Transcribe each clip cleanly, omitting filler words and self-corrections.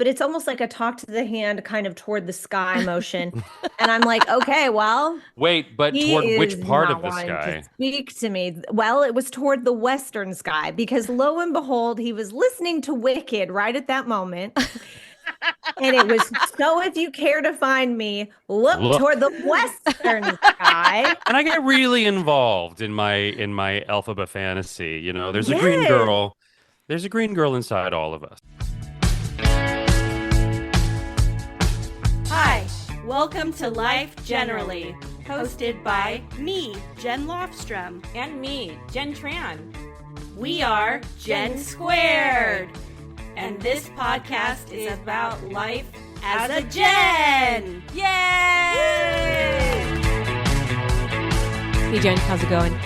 but it's almost like a talk to the hand kind of toward the sky motion. And I'm like, okay, well, Wait, but he toward which is part of not the wanting to sky? speak to me. Well, it was toward the western sky because lo and behold, he was listening to Wicked right at that moment. And it was, so if you care to find me, look Look. toward the western sky. And I get really involved in my alphabet fantasy. You know, there's a green Yes. girl. There's a green girl inside all of us. Hi, welcome to Life Generally, hosted by me, Jen Lofstrom. And me, Jen Tran. We are Gen Squared, and this podcast is about life as a Gen. Yay! Hey Jen, how's it going?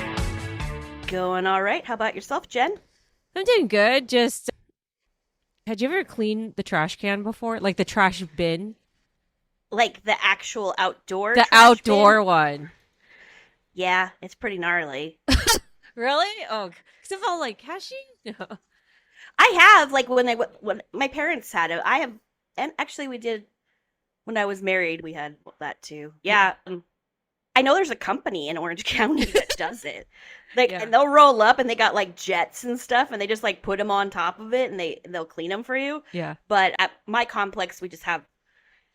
Going all right. How about yourself, Jen? I'm doing good. Just, had you ever cleaned the trash can before? Like the trash bin? Like the actual outdoor The trash outdoor bin? one. Yeah, it's pretty gnarly. Really? Oh, because I felt like, has she? No. I have, like, when my parents had it. I have, and actually we did when I was married. We had that too. Yeah. I know there's a company in Orange County that does it. Like, Yeah. and they'll roll up and they got like jets and stuff, and they just like put them on top of it, and they'll clean them for you. Yeah. But at my complex, we just have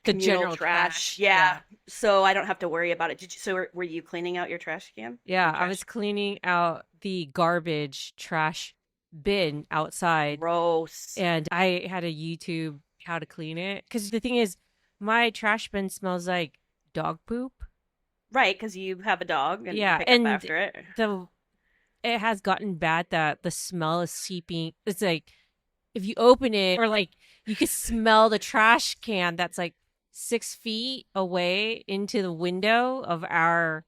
The communal general trash. Yeah. So I don't have to worry about it. Were you cleaning out your trash can? Yeah, Your I was cleaning out the garbage trash bin outside. Gross. And I had a YouTube how to clean it. Because the thing is, my trash bin smells like dog poop. Right, because you have a dog and Yeah, pick and up after it. It has gotten bad that the smell is seeping. It's like if you open it, or like you could smell the trash can that's like 6 feet away into the window of our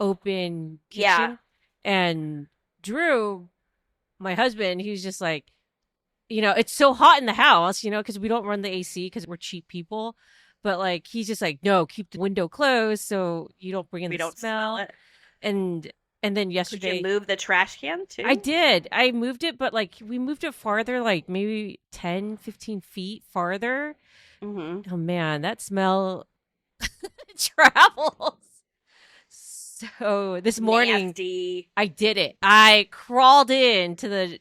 open kitchen. Yeah. And Drew, my husband, he was just like, it's so hot in the house, because we don't run the AC because we're cheap people. But like, he's just like, no, keep the window closed so you don't bring in We the don't smell. smell it. And then Did yesterday, you move the trash can too? I did. I moved it, but like we moved it farther, like maybe 10, 15 feet farther. Mm-hmm. Oh man, that smell travels. So this morning Nasty. I did it. I crawled into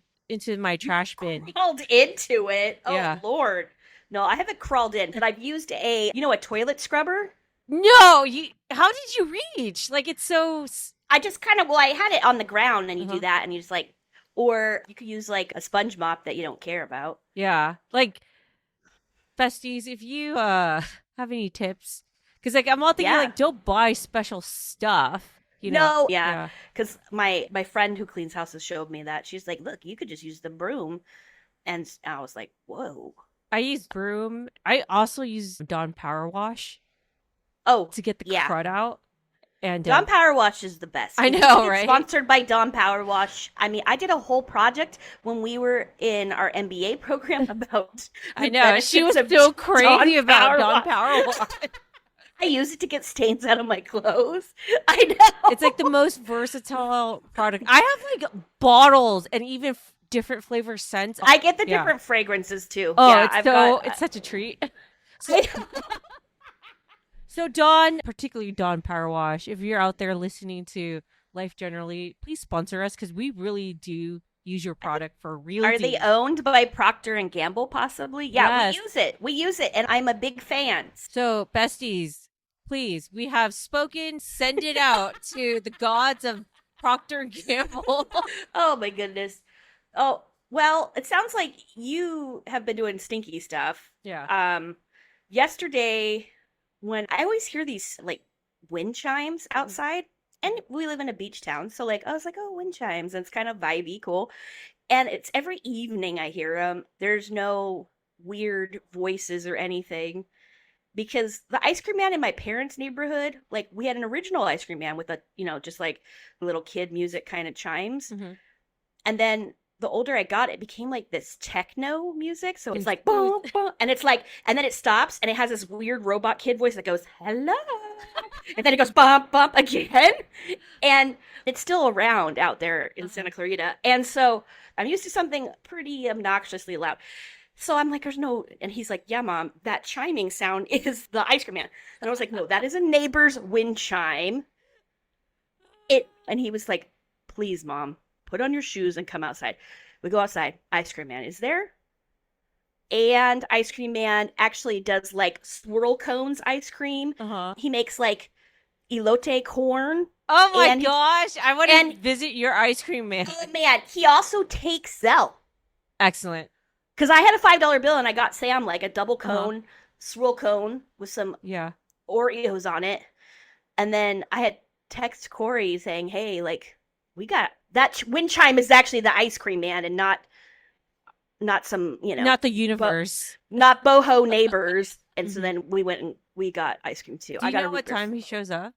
my trash bin. Crawled into it. Oh Yeah. Lord. No, I haven't crawled in, but I've used a toilet scrubber. No, how did you reach? Like it's so I just I had it on the ground, and you Uh-huh. do that, and you just like, or you could use like a sponge mop that you don't care about. yeah. Like besties, if you have any tips, because like I'm all thinking Yeah. like don't buy special stuff. No, yeah. Because my friend who cleans houses showed me that. She's like, look, you could just use the broom. And I was like, whoa. I use broom. I also use Dawn Power Wash Oh, to get the yeah. crud out. And Dawn Power Wash is the best. I We know, should get right? Sponsored by Dawn Power Wash. I mean, I did a whole project when we were in our MBA program about. I the know she was benefits so of crazy about Dawn Wash. Power Wash. I use it to get stains out of my clothes. I know. It's like the most versatile product. I have like bottles and even different flavor scents. I get the Yeah. different fragrances too. Oh, yeah, it's such a treat. So Dawn, particularly Dawn Power Wash, if you're out there listening to Life Generally, please sponsor us because we really do use your product for real. Are they owned by Procter and Gamble? Possibly. Yeah, Yes. we use it. We use it, and I'm a big fan. So besties, please, we have spoken. Send it out to the gods of Procter and Gamble. Oh my goodness. Oh well, it sounds like you have been doing stinky stuff. Yeah. Yesterday, when I always hear these like wind chimes outside, and we live in a beach town, so like I was like, oh, wind chimes, and it's kind of vibey, cool. And it's every evening I hear them. There's no weird voices or anything. Because the ice cream man in my parents' neighborhood, like we had an original ice cream man with just like little kid music kind of chimes. Mhm. And then the older I got, it became like this techno music. So it's like boom, boom, and it's like, and then it stops, and it has this weird robot kid voice that goes hello, and then it goes bump bump again, and it's still around out there in Santa Clarita. And so I'm used to something pretty obnoxiously loud. So I'm like, there's no, and he's like, yeah, mom, that chiming sound is the ice cream man. And I was like, no, that is a neighbor's wind chime. And he was like, please, mom, put on your shoes and come outside. We go outside. Ice cream man is there. And ice cream man actually does like swirl cones ice cream. He makes like elote corn. Oh my And gosh. I want to visit your ice cream man. Oh man, he also takes Zell. Excellent. Because I had a $5 bill and I got Sam like a double cone, swirl cone with some Oreos on it. And then I had text Corey saying, hey, like, we got that wind chime is actually the ice cream man and not some, not the universe. Not boho neighbors. And so then we went and we got ice cream too. Do you know what time he shows up?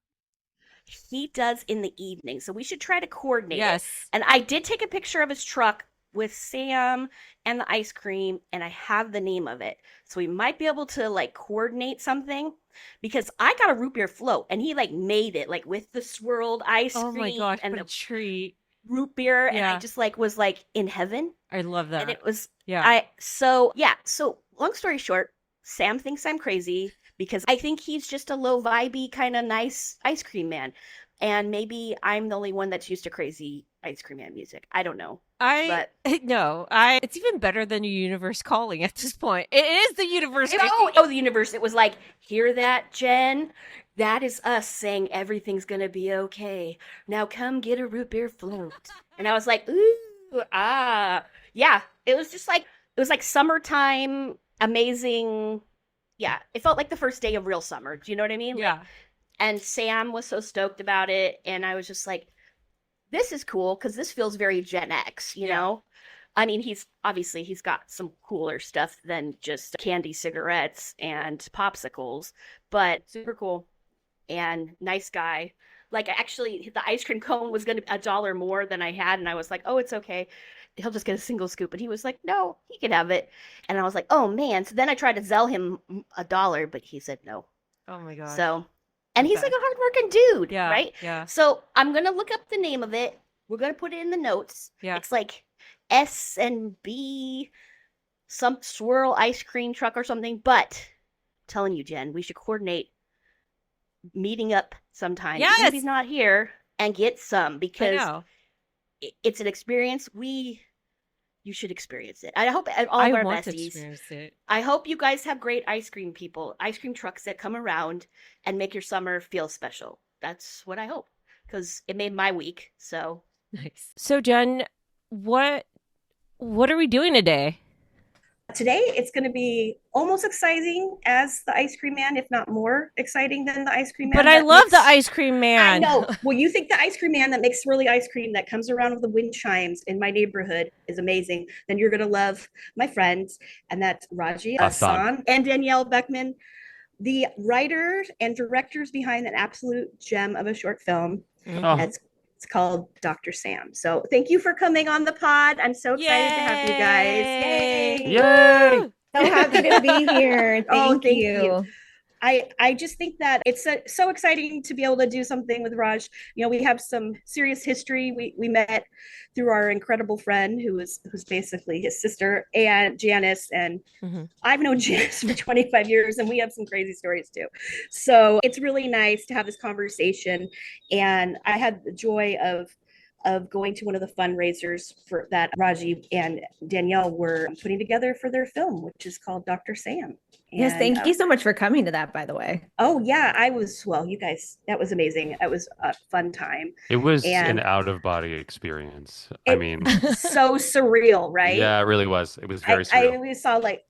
He does in the evening. So we should try to coordinate Yes. it. And I did take a picture of his truck with Sam and the ice cream, and I have the name of it. So we might be able to like coordinate something because I got a root beer float and he like made it like with the swirled ice cream. Oh my gosh, and what a treat. Root beer. And I just like was like in heaven. I love that. And it was yeah. So long story short, Sam thinks I'm crazy because I think he's just a low vibey kind of nice ice cream man. And maybe I'm the only one that's used to crazy ice cream man music. I don't know. It's even better than your universe calling at this point. It is the universe. The universe. It was like, hear that, Jen? That is us saying everything's going to be okay. Now come get a root beer float. And I was like, ooh, yeah. It was just like, it was like summertime, amazing. Yeah. It felt like the first day of real summer. Do you know what I mean? Yeah. And Sam was so stoked about it. And I was just like, this is cool because this feels very Gen X, you know? I mean, he's got some cooler stuff than just candy cigarettes and popsicles, but super cool and nice guy. Like, actually, the ice cream cone was going to be $1 more than I had. And I was like, oh, it's okay. He'll just get a single scoop. And he was like, no, he can have it. And I was like, oh, man. So then I tried to sell him $1, but he said no. Oh, my God. So... And he's like a hardworking dude, right? Yeah. So I'm going to look up the name of it. We're going to put it in the notes. Yeah. It's like S&B, some swirl ice cream truck or something. But I'm telling you, Jen, we should coordinate meeting up sometime. Yes. Even if he's not here and get some because I know. It's an experience you should experience it. I hope all of our want to besties. experience it. I hope you guys have great ice cream trucks that come around and make your summer feel special. That's what I hope because it made my week. So nice. So Jen, what are we doing today? Today, it's going to be almost exciting as the ice cream man, if not more exciting than the ice cream man. But I love the ice cream man. I know. Well, you think the ice cream man that makes swirly ice cream that comes around with the wind chimes in my neighborhood is amazing. Then you're going to love my friends. And that's Raji Ashan and Danielle Beckman, the writers and directors behind an absolute gem of a short film. It's called Dr. Sam. So thank you for coming on the pod. I'm so excited to have you guys. Yay! Yay! So happy to be here. Thank you. I just think that it's so exciting to be able to do something with Raj. You know, we have some serious history. We met through our incredible friend who's basically his sister, and Janice. And I've known Janice for 25 years, and we have some crazy stories too. So it's really nice to have this conversation. And I had the joy of going to one of the fundraisers for that Raji and Danielle were putting together for their film, which is called Dr. Sam. And, yes, thank you so much for coming to that, by the way. Oh, yeah, you guys, that was amazing. It was a fun time. It was an out-of-body experience. I mean, so surreal, right? Yeah, it really was. It was very surreal. We saw like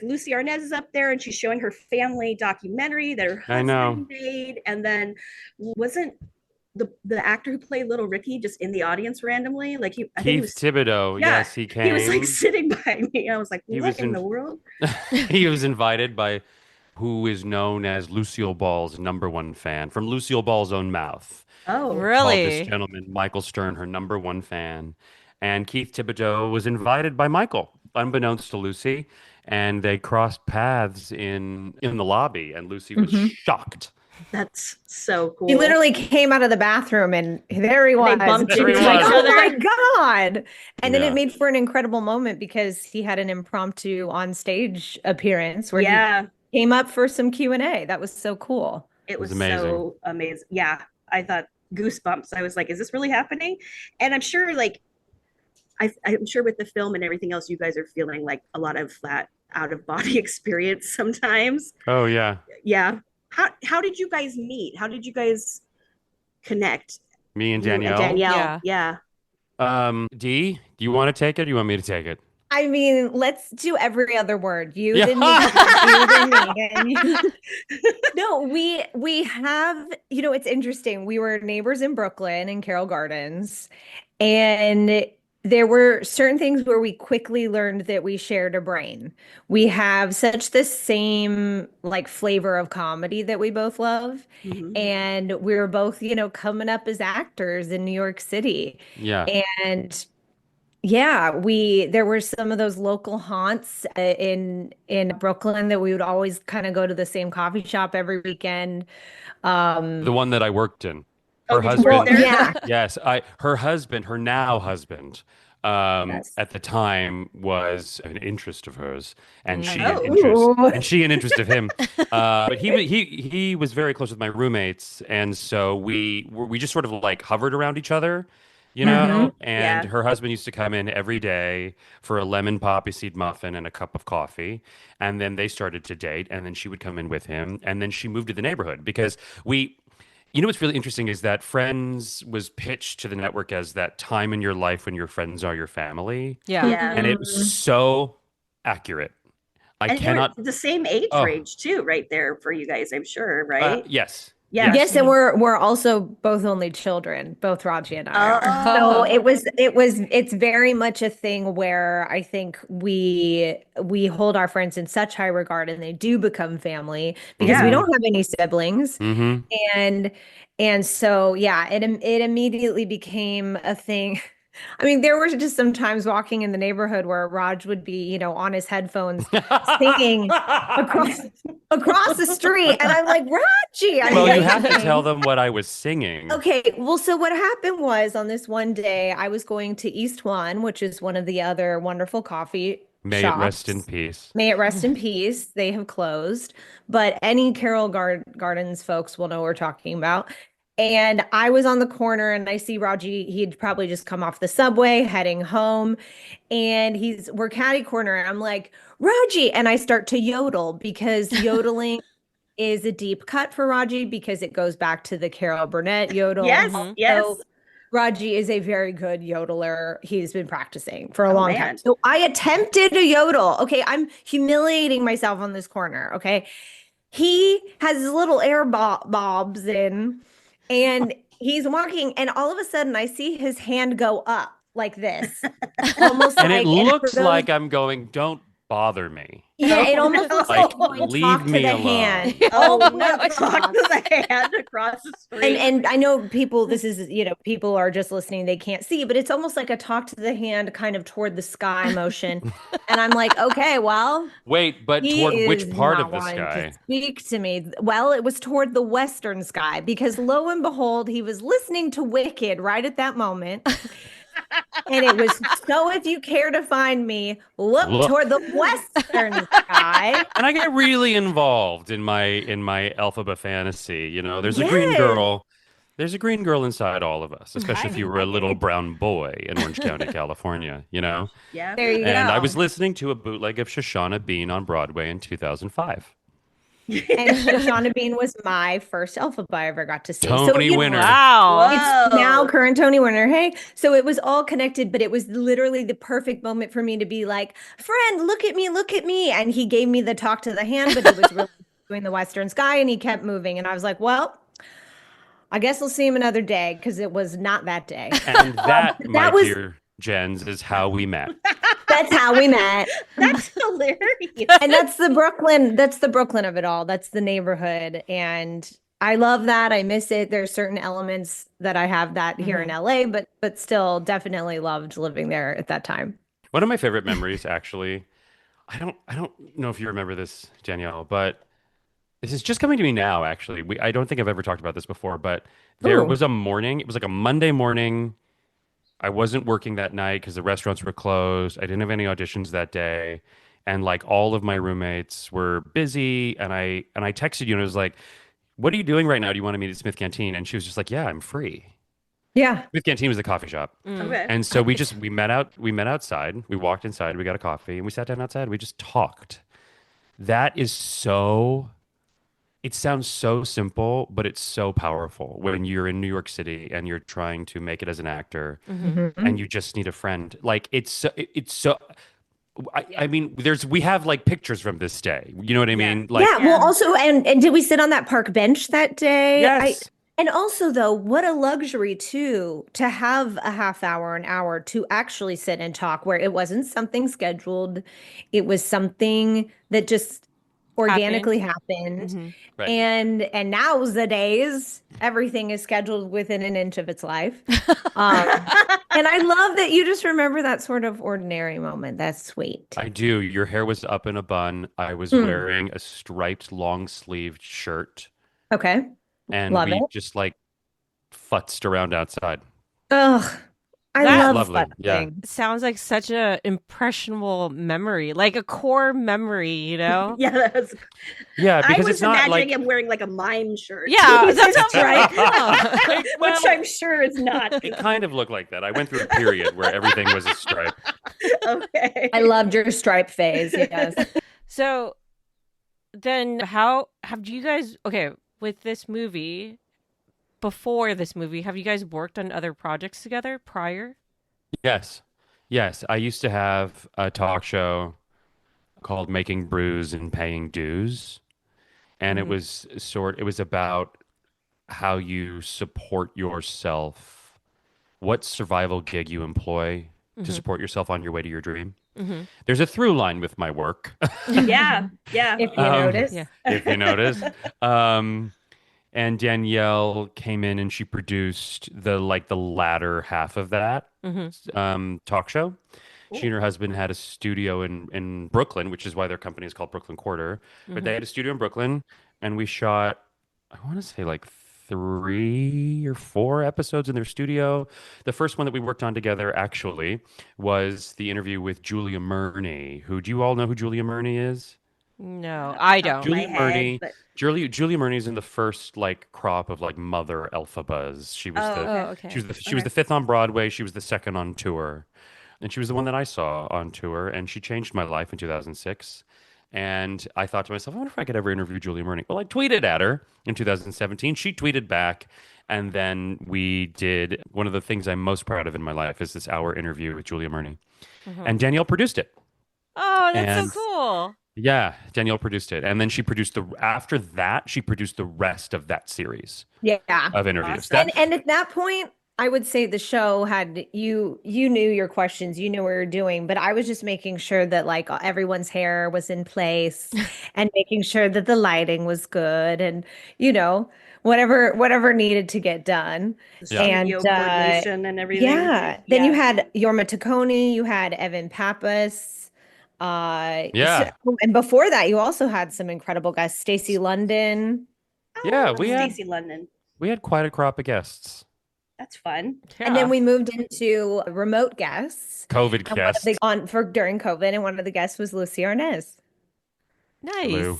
Lucy Arnaz is up there and she's showing her family documentary that her husband made. And then wasn't the actor who played Little Ricky just in the audience randomly? Like I think Keith Thibodeau. Yeah, yes, he came. He was like sitting by me. I was like, what in the world? He was invited by who is known as Lucille Ball's #1 fan, from Lucille Ball's own mouth. Oh, really? This gentleman, Michael Stern, her #1 fan. And Keith Thibodeau was invited by Michael, unbeknownst to Lucy. And they crossed paths in the lobby. And Lucy was shocked That's so cool. He literally came out of the bathroom and there he was. bumped She was into like, each oh other. my God. And then Yeah. it made for an incredible moment because he had an impromptu on stage appearance where Yeah, he came up for some Q&A. That was so cool. it was was amazing. so amazing. Yeah, I thought goosebumps. I was like, is this really happening? And I'm sure, like, I'm sure with the film and everything else, you guys are feeling like a lot of that out of body experience sometimes. Oh yeah. Yeah. How did you guys meet? How did you guys connect? Me and You and Danielle. Danielle. Yeah. Yeah. D, do you want to take it? Or do you want me to take it? I mean, let's do every other word. You Yeah. then me, you then me. And no, we have, it's interesting. We were neighbors in Brooklyn in Carroll Gardens, and there were certain things where we quickly learned that we shared a brain. We have such the same like flavor of comedy that we both love. Mhm. And we were both, coming up as actors in New York City. Yeah. And yeah, there were some of those local haunts in Brooklyn that we would always kind of go to the same coffee shop every weekend. The one that I worked in. Oh, Her did you work husband. there? Yeah. Yes, her now husband, Yes. at the time was an interest of hers, and she an Oh. interest of him. But he was very close with my roommates, and so we just sort of like hovered around each other, you know. And Yeah. her husband used to come in every day for a lemon poppy seed muffin and a cup of coffee, and then they started to date, and then she would come in with him, and then she moved to the neighborhood because we. You know what's really interesting is that Friends was pitched to the network as that time in your life when your friends are your family. Yeah. Yeah. And it was so accurate. I And cannot. you're the same age Oh. range too, right there for you guys, I'm sure, right? Yes. Yeah. Yes, and we're also both only children, both Raji and I are. So Oh. it's very much a thing where I think we hold our friends in such high regard and they do become family because we Yeah. don't have any siblings. Mm-hmm. And so yeah, it immediately became a thing. I mean, there were just some times walking in the neighborhood where Raj would be, on his headphones singing across the street, and I'm like, Raji, Well, you have to tell them what I was singing. Okay, well, so what happened was on this one day, I was going to East One, which is one of the other wonderful coffee May shops. it rest in peace. May it rest in peace. They have closed, but any Carroll Gardens folks will know what we're talking about. And I was on the corner and I see Raji, he'd probably just come off the subway heading home. And we're catty corner. And I'm like, Raji. And I start to yodel because yodeling is a deep cut for Raji because it goes back to the Carol Burnett yodel. Yes. Mhm. Yes. So Raji is a very good yodeler. He's been practicing for a Oh, long man. time. So I attempted a yodel. Okay, I'm humiliating myself on this corner. Okay. He has his little air bobs in, and he's walking, and all of a sudden I see his hand go up like this. Almost And like, it looks like I'm going, don't bother me. yeah, it almost looks like Like, you leave talk to me the alone. hand. Oh all the way no! across. Talk to the hand across the street. And I know people, this is, people are just listening, they can't see, but it's almost like a talk to the hand kind of toward the sky motion. And I'm like, okay, well, Wait, but he toward which is part not of the wanting sky? to speak to me. Well, it was toward the western sky because lo and behold, he was listening to Wicked right at that moment. And it was, so if you care to find me, look toward the western sky. And I get really involved in my alphabet fantasy. You know, there's a green Yes. girl. There's a green girl inside all of us, especially if you were a like little it. brown boy in Orange County, California, you know? Yeah. There you And go. I was listening to a bootleg of Shoshana Bean on Broadway in 2005. And Shoshana Bean was my first Elphaba I ever got to see. Tony winner. Wow. It's now Whoa. current Tony winner. Hey, so it was all connected, but it was literally the perfect moment for me to be like, friend, look at me, look at me. And he gave me the talk to the hand, but he was really doing the western sky and he kept moving. And I was like, well, I guess I'll see him another day because it was not that day. And that, my was- dear Jens, is how we met. That's how we met. That's hilarious. And that's the Brooklyn of it all. That's the neighborhood. And I love that. I miss it. There's certain elements that I have that here in LA, but still definitely loved living there at that time. One of my favorite memories, actually, I don't know if you remember this, Danielle, but This is just coming to me now, actually. I don't think I've ever talked about this before, but there Ooh. was a morning. It was like a Monday morning. I wasn't working that night because the restaurants were closed. I didn't have any auditions that day. And like all of my roommates were busy. And I texted you and I was like, what are you doing right now? Do you want to meet at Smith Canteen? And she was just like, yeah, I'm free. Yeah. Smith Canteen was the coffee shop. Mm. Okay. And so Nice. we met outside. We walked inside, we got a coffee, and we sat down outside. We just talked. That is so it sounds so simple, but it's so powerful when you're in New York City and you're trying to make it as an actor Mm-hmm. and Mhm. you just need a friend. Like it's so I mean, we have like pictures from this day. You know what I Yeah. mean? Like, Yeah, well, also, and did we sit on that park bench that day? yes. And also though, what a luxury too to have a half hour, an hour to actually sit and talk where it wasn't something scheduled. It was something that just Happened. organically happened. Mm-hmm. Right. And nowadays, everything is scheduled within an inch of its life. And I love that you just remember that sort of ordinary moment. That's sweet. I do. Your hair was up in a bun. I was Mm. wearing a striped long sleeved shirt Okay. and Love it. we just like futzed around outside. Ugh, I That- love Lovely, yeah. fussing. Sounds like such a impressionable memory, like a core memory, you know? Yeah, that was. Yeah, I because was it's not imagining like him wearing like a mime shirt. Yeah, Jesus that's Christ. right. Which I'm sure is not. it kind of looked like that. I went through a period where everything was a stripe. Okay. I loved your stripe phase. Yes. So then how have you guys, okay, with this movie, before this movie, have you guys worked on other projects together prior? Yes. Yes. I used to have a talk show called Making Brews and Paying Dues. And Mhm. it was about how you support yourself, what survival gig you employ to Mhm. support yourself on your way to your dream. Mm-hmm. There's a through line with my work, Yeah. Yeah. If you Um, notice. Yeah. if you notice. Um, and Danielle came in and she produced the latter half of that Mm-hmm. talk show. She Cool. and her husband had a studio in Brooklyn, which is why their company is called Brooklyn Quarter. But they had a studio in Brooklyn, and we shot, I want to say like 3 or 4 episodes in their studio. The first one that we worked on together actually was the interview with Julia Murney. Who do you all know who Julia Murney is? No, Off I the top of don't. my Julia head, Murney. but Julia Murney's in the first like crop of like Mother Elphabas. oh, Oh, okay. okay. She was the fifth on Broadway. She was the second on tour. And she was the one that I saw on tour, and she changed my life in 2006. And I thought to myself, I wonder if I could ever interview Julia Murney. Well, I tweeted at her in 2017. She tweeted back, and then we did one of the things I'm most proud of in my life is this hour interview with Julia Murney. Mhm. And Danielle produced it. Oh, that's And so cool. yeah, Danielle produced it. And then after that, she produced the rest of that series Yeah. of interviews. Awesome. That, And at that point, I would say the show had you knew your questions, you knew what you were doing, but I was just making sure that like everyone's hair was in place and making sure that the lighting was good and whatever needed to get done. The Yeah. And studio coordination and everything. yeah, then you Yeah. had Yorma Taccone, you had Evan Pappas, Yeah. and before that you also had some incredible guests, Stacey London. Yeah, Oh, we had- Stacey London. we had quite a crop of guests. That's fun. And then we moved into remote guests. COVID And one of guests. the, during COVID, and one of the guests was Lucy Arnaz. Nice. Lou.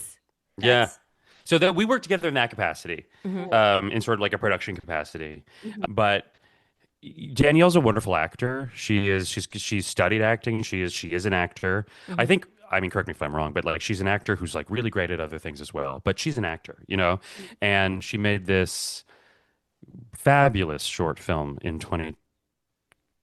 Yeah. That's- So that we work together in that capacity, Mhm. in sort of like a production capacity. Mhm. But Danielle's a wonderful actor. She's studied acting. She is an actor. Mhm. I think, I mean, correct me if I'm wrong, but like she's an actor who's like really great at other things as well. But she's an actor, you know? And she made this fabulous short film in 20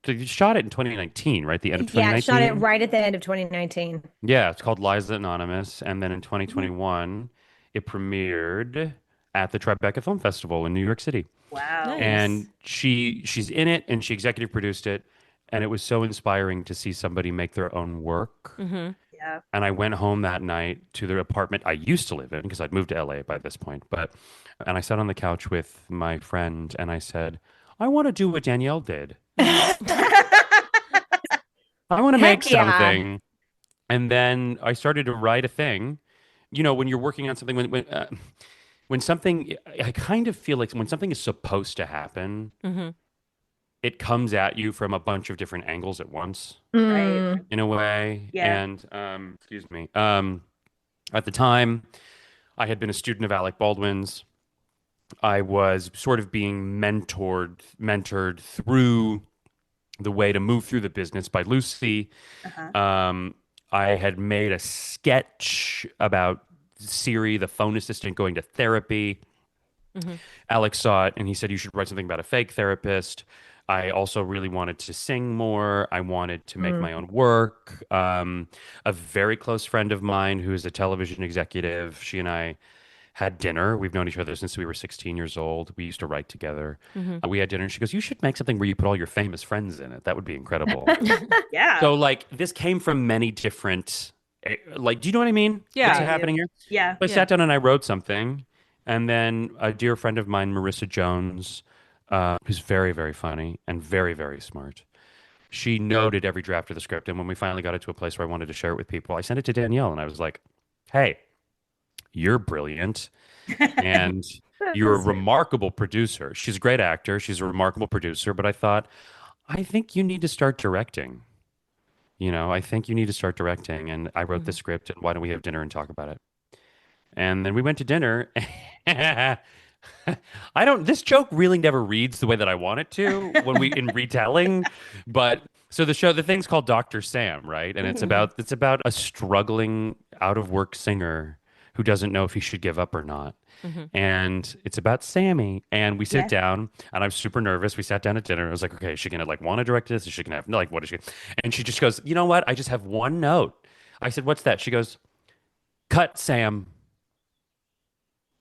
you shot it in 2019, right? The end of Yeah, 2019. shot it right at the end of 2019. Yeah, it's called Liza Anonymous. And then in 2021, it premiered at the Tribeca Film Festival in New York City. Wow. Nice. And she's in it and she executive produced it. And it was so inspiring to see somebody make their own work. Mm-hmm. Yeah. And I went home that night to the apartment I used to live in because I'd moved to LA by this point. And I sat on the couch with my friend and I said, I want to do what Danielle did. I want to Heck make yeah. something. And then I started to write a thing when you're working on something, when something, I kind of feel like when something is supposed to happen, Mm-hmm. it comes at you from a bunch of different angles at once, Right. in a way. Yeah. And excuse me. At the time, I had been a student of Alec Baldwin's. I was sort of being mentored through the way to move through the business by Lucy. Uh-huh. I had made a sketch about Siri, the phone assistant, going to therapy. Mm-hmm. Alex saw it and he said, you should write something about a fake therapist. I also really wanted to sing more. I wanted to make my own work. A very close friend of mine who is a television executive, she and I had dinner. We've known each other since we were 16 years old. We used to write together. Mm-hmm. We had dinner and she goes, you should make something where you put all your famous friends in it. That would be incredible. Yeah. So like this came from many different, like, do you know what I mean? Yeah. What's I do. happening here? Yeah. So I sat down and I wrote something. And then a dear friend of mine, Marissa Jones, who's very, very funny and very, very smart, she noted every draft of the script. And when we finally got it to a place where I wanted to share it with people, I sent it to Danielle and I was like, hey, you're brilliant. And you're a remarkable producer. She's a great actor. She's a remarkable producer. But I thought, I think you need to start directing. I think you need to start directing. And I wrote the script. And why don't we have dinner and talk about it? And then we went to dinner. This joke really never reads the way that I want it to when we in retelling. But so the thing's called Dr. Sam, right? And it's about a struggling out of work singer who doesn't know if he should give up or not. Mm-hmm. And it's about Sammy. And we sit down and I'm super nervous. We sat down at dinner. I was like, okay, is she gonna want to direct this? Is she gonna have what is she? And she just goes, you know what? I just have one note. I said, what's that? She goes, cut, Sam.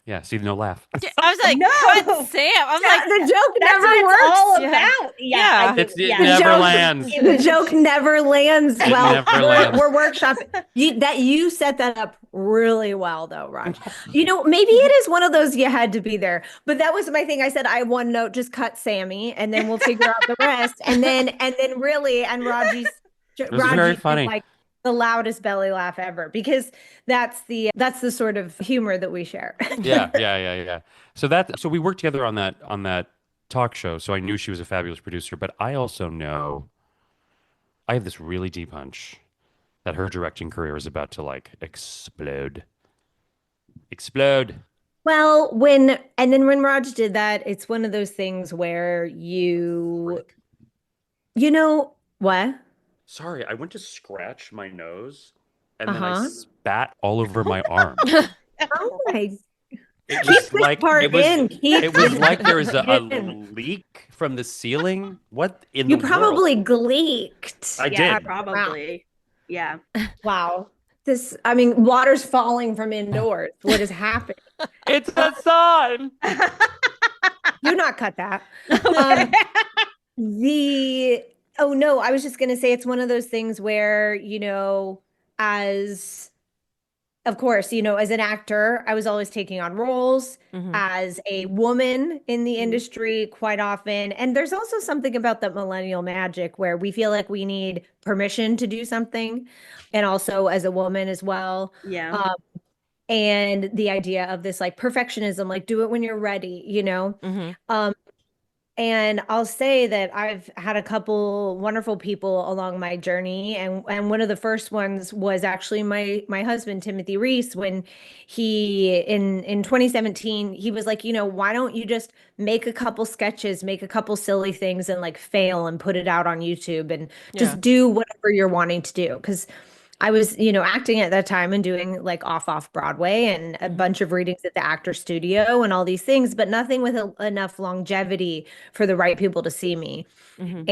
Yeah, see, no laugh. I was like, No. cut Sam. I was like, The joke That's never what it's works. all Yeah. about. Yeah. Yeah. It The never joke- lands. The joke never lands. It Well, never lands. we're workshopping. You set that up really well, though, Raj. Maybe it is one of those you had to be there, but that was my thing. I said I have one note, just cut Sammy, and then we'll figure out the rest. And then really, and Raji's very funny. like the loudest belly laugh ever because that's the sort of humor that we share. Yeah. So we worked together on that talk show. So I knew she was a fabulous producer, but I also know I have this really deep hunch that her directing career is about to explode. Well, when Raj did that, it's one of those things where what? Sorry, I went to scratch my nose and then I Uh-huh. spat all over my arm. Oh my! It Keep was this like part it was. in. Keep It was this like there was part a in. leak from the ceiling. What in You the probably world? gleeked. I Yeah, did. probably. Yeah. Wow. Water's falling from indoors. What is happening? It's a sign. Do not cut that. Oh no, I was just gonna say it's one of those things where, as of course, as an actor, I was always taking on roles Mhm. as a woman in the industry quite often. And there's also something about that millennial magic where we feel like we need permission to do something, and also as a woman as well. Yeah. And the idea of this perfectionism, do it when you're ready, Mhm. And I'll say that I've had a couple wonderful people along my journey, and one of the first ones was actually my husband Timothy Reese. When he in 2017 he was like, why don't you just make a couple sketches, make a couple silly things, and fail and put it out on YouTube and just Yeah. do whatever you're wanting to do, because I was, acting at that time and doing off Broadway and a bunch of readings at the Actor Studio and all these things, but nothing with enough longevity for the right people to see me. Mhm.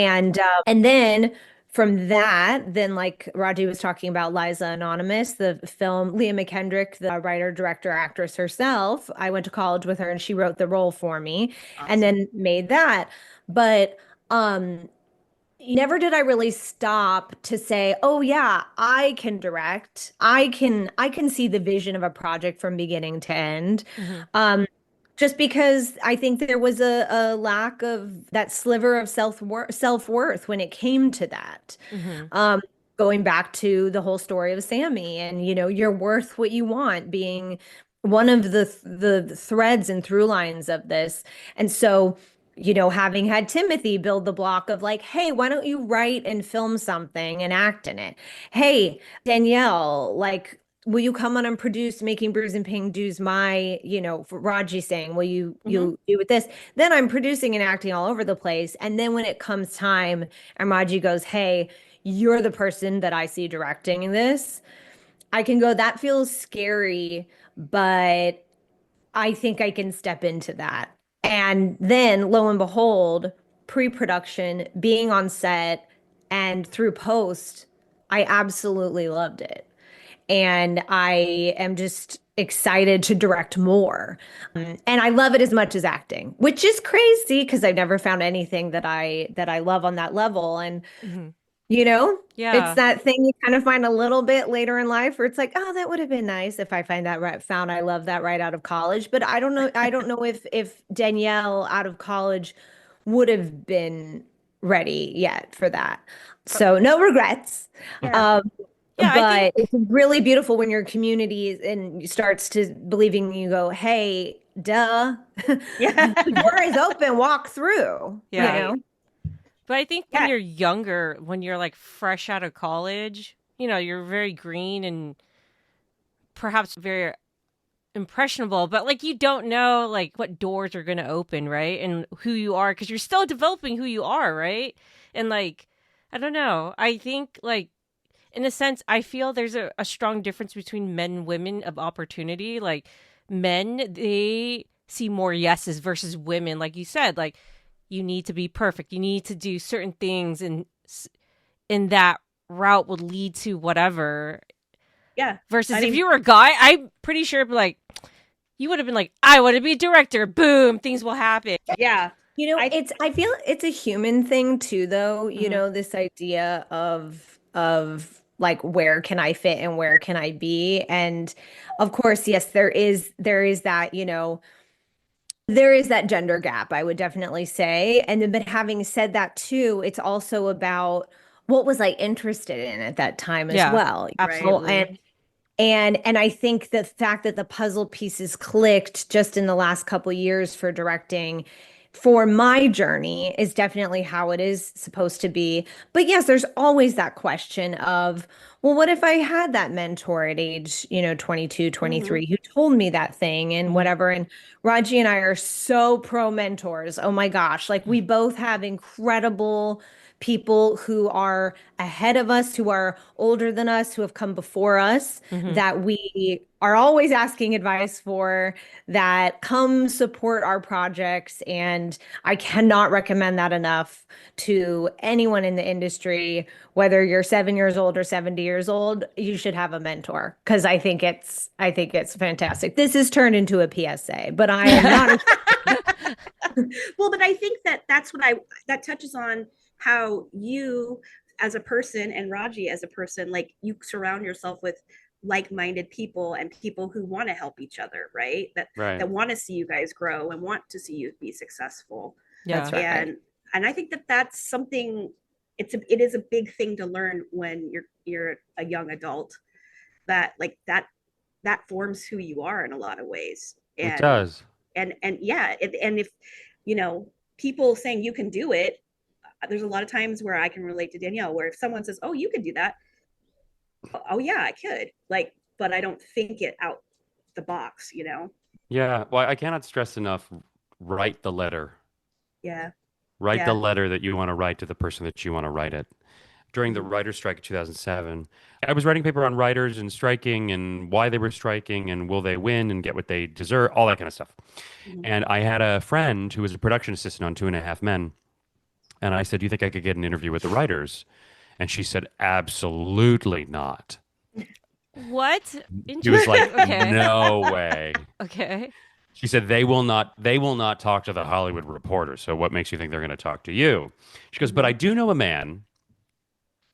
And then from that, then Raji was talking about Liza Anonymous, the film, Leah McKendrick, the writer, director, actress herself. I went to college with her and she wrote the role for me and then made that. But never did I really stop to say, oh yeah, I can direct. I can see the vision of a project from beginning to end. Mhm. Just because I think there was a lack of that sliver of self-worth when it came to that. Mhm. going back to the whole story of Sammy and, you're worth what you want being one of the threads and through lines of this. And so, having had Timothy build the block of like, hey, why don't you write and film something and act in it? Hey, Danielle, like, will you come on and produce Making Brews and Paying Dues? My, for Raji saying, will you do with this? Then I'm producing and acting all over the place. And then when it comes time and Raji goes, hey, you're the person that I see directing this, I can go, that feels scary, but I think I can step into that. And then lo and behold, pre-production, being on set and through post, I absolutely loved it. And I am just excited to direct more. And I love it as much as acting, which is crazy because I've never found anything that I love on that level. And Yeah. it's that thing you kind of find a little bit later in life where it's like, oh, that would have been nice if I found I love that right out of college. But I don't know. I don't know if Danielle out of college would have been ready yet for that. So no regrets. Yeah. Yeah, But it's really beautiful when your community starts to believing you go, hey, duh. Yeah. The door is open, walk through. Yeah. But I think when you're younger, when you're like fresh out of college, you're very green and perhaps very impressionable, but like you don't know like what doors are going to open, right? And who you are, because you're still developing who you are, right? And like, I don't know. I think like, in a sense, I feel there's a strong difference between men and women of opportunity. Like men, they see more yeses versus women. Like you said, like, you need to be perfect. You need to do certain things, and in that route would lead to whatever. Yeah. Versus if you were a guy, I'm pretty sure like you would have been like, I want to be a director. Boom, things will happen. Yeah. I feel it's a human thing too, though. This idea of like, where can I fit and where can I be? And of course, yes, there is that, there is that gender gap, I would definitely say. And then, but having said that too, it's also about what was I interested in at that time as well. Absolutely. And I think the fact that the puzzle pieces clicked just in the last couple of years for directing for my journey is definitely how it is supposed to be. But yes, there's always that question of, well, what if I had that mentor at age, 22, 23, who told me that thing and whatever. And Raji and I are so pro mentors. Oh my gosh. Like, we both have incredible people who are ahead of us, who are older than us, who have come before us, that we are always asking advice for, that come support our projects. And I cannot recommend that enough to anyone in the industry, whether you're 7 years old or 70 years old. You should have a mentor, because I think it's fantastic. This has turned into a PSA, but I am not. Well, but I think that that touches on how you as a person and Raji as a person, like, you surround yourself with like-minded people and people who want to help each other, right? That want to see you guys grow and want to see you be successful. That's right. And I think that that's something, it is a big thing to learn when you're a young adult, that like that forms who you are in a lot of ways. And It does. and yeah, and if people saying you can do it, there's a lot of times where I can relate to Danielle, where if someone says, oh, you can do that, oh yeah, I could, like, but I don't think it out the box. Yeah. Well, I cannot stress enough, write the letter. Yeah. Write the letter that you want to write to the person that you want to write it. During the writer's strike of 2007, I was writing a paper on writers and striking and why they were striking and will they win and get what they deserve, all that kind of stuff. And I had a friend who was a production assistant on 2.5 Men. And I said, do you think I could get an interview with the writers? And she said, absolutely not. What? She was like, Okay. no way. Okay. She said, they will not talk to the Hollywood Reporter. So what makes you think they're going to talk to you? She goes, but I do know a man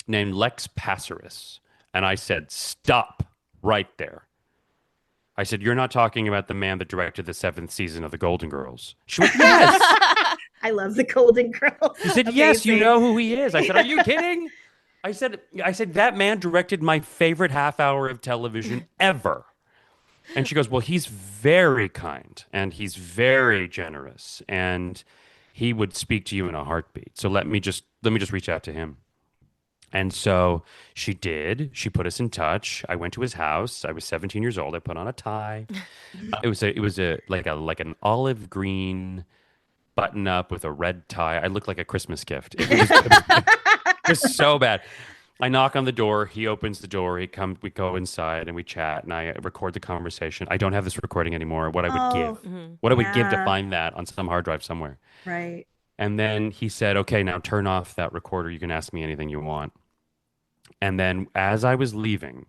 named Lex Passeris. And I said, stop right there. I said, you're not talking about the man that directed the 7th season of The Golden Girls. She went, yes. I love The Golden Girls. She said, yes, you know who he is. I said, are you kidding? I said that man directed my favorite half hour of television ever. And she goes, well, he's very kind and he's very generous and he would speak to you in a heartbeat. So let me just reach out to him. And so she did. She put us in touch. I went to his house. I was 17 years old. I put on a tie. It was a like an olive green button up with a red tie. I looked like a Christmas gift. It was so bad. I knock on the door. He opens the door. We go inside and we chat and I record the conversation. I don't have this recording anymore. What I would give, what I would give to find that on some hard drive somewhere. Right. And then he said, okay, now turn off that recorder. You can ask me anything you want. And then as I was leaving,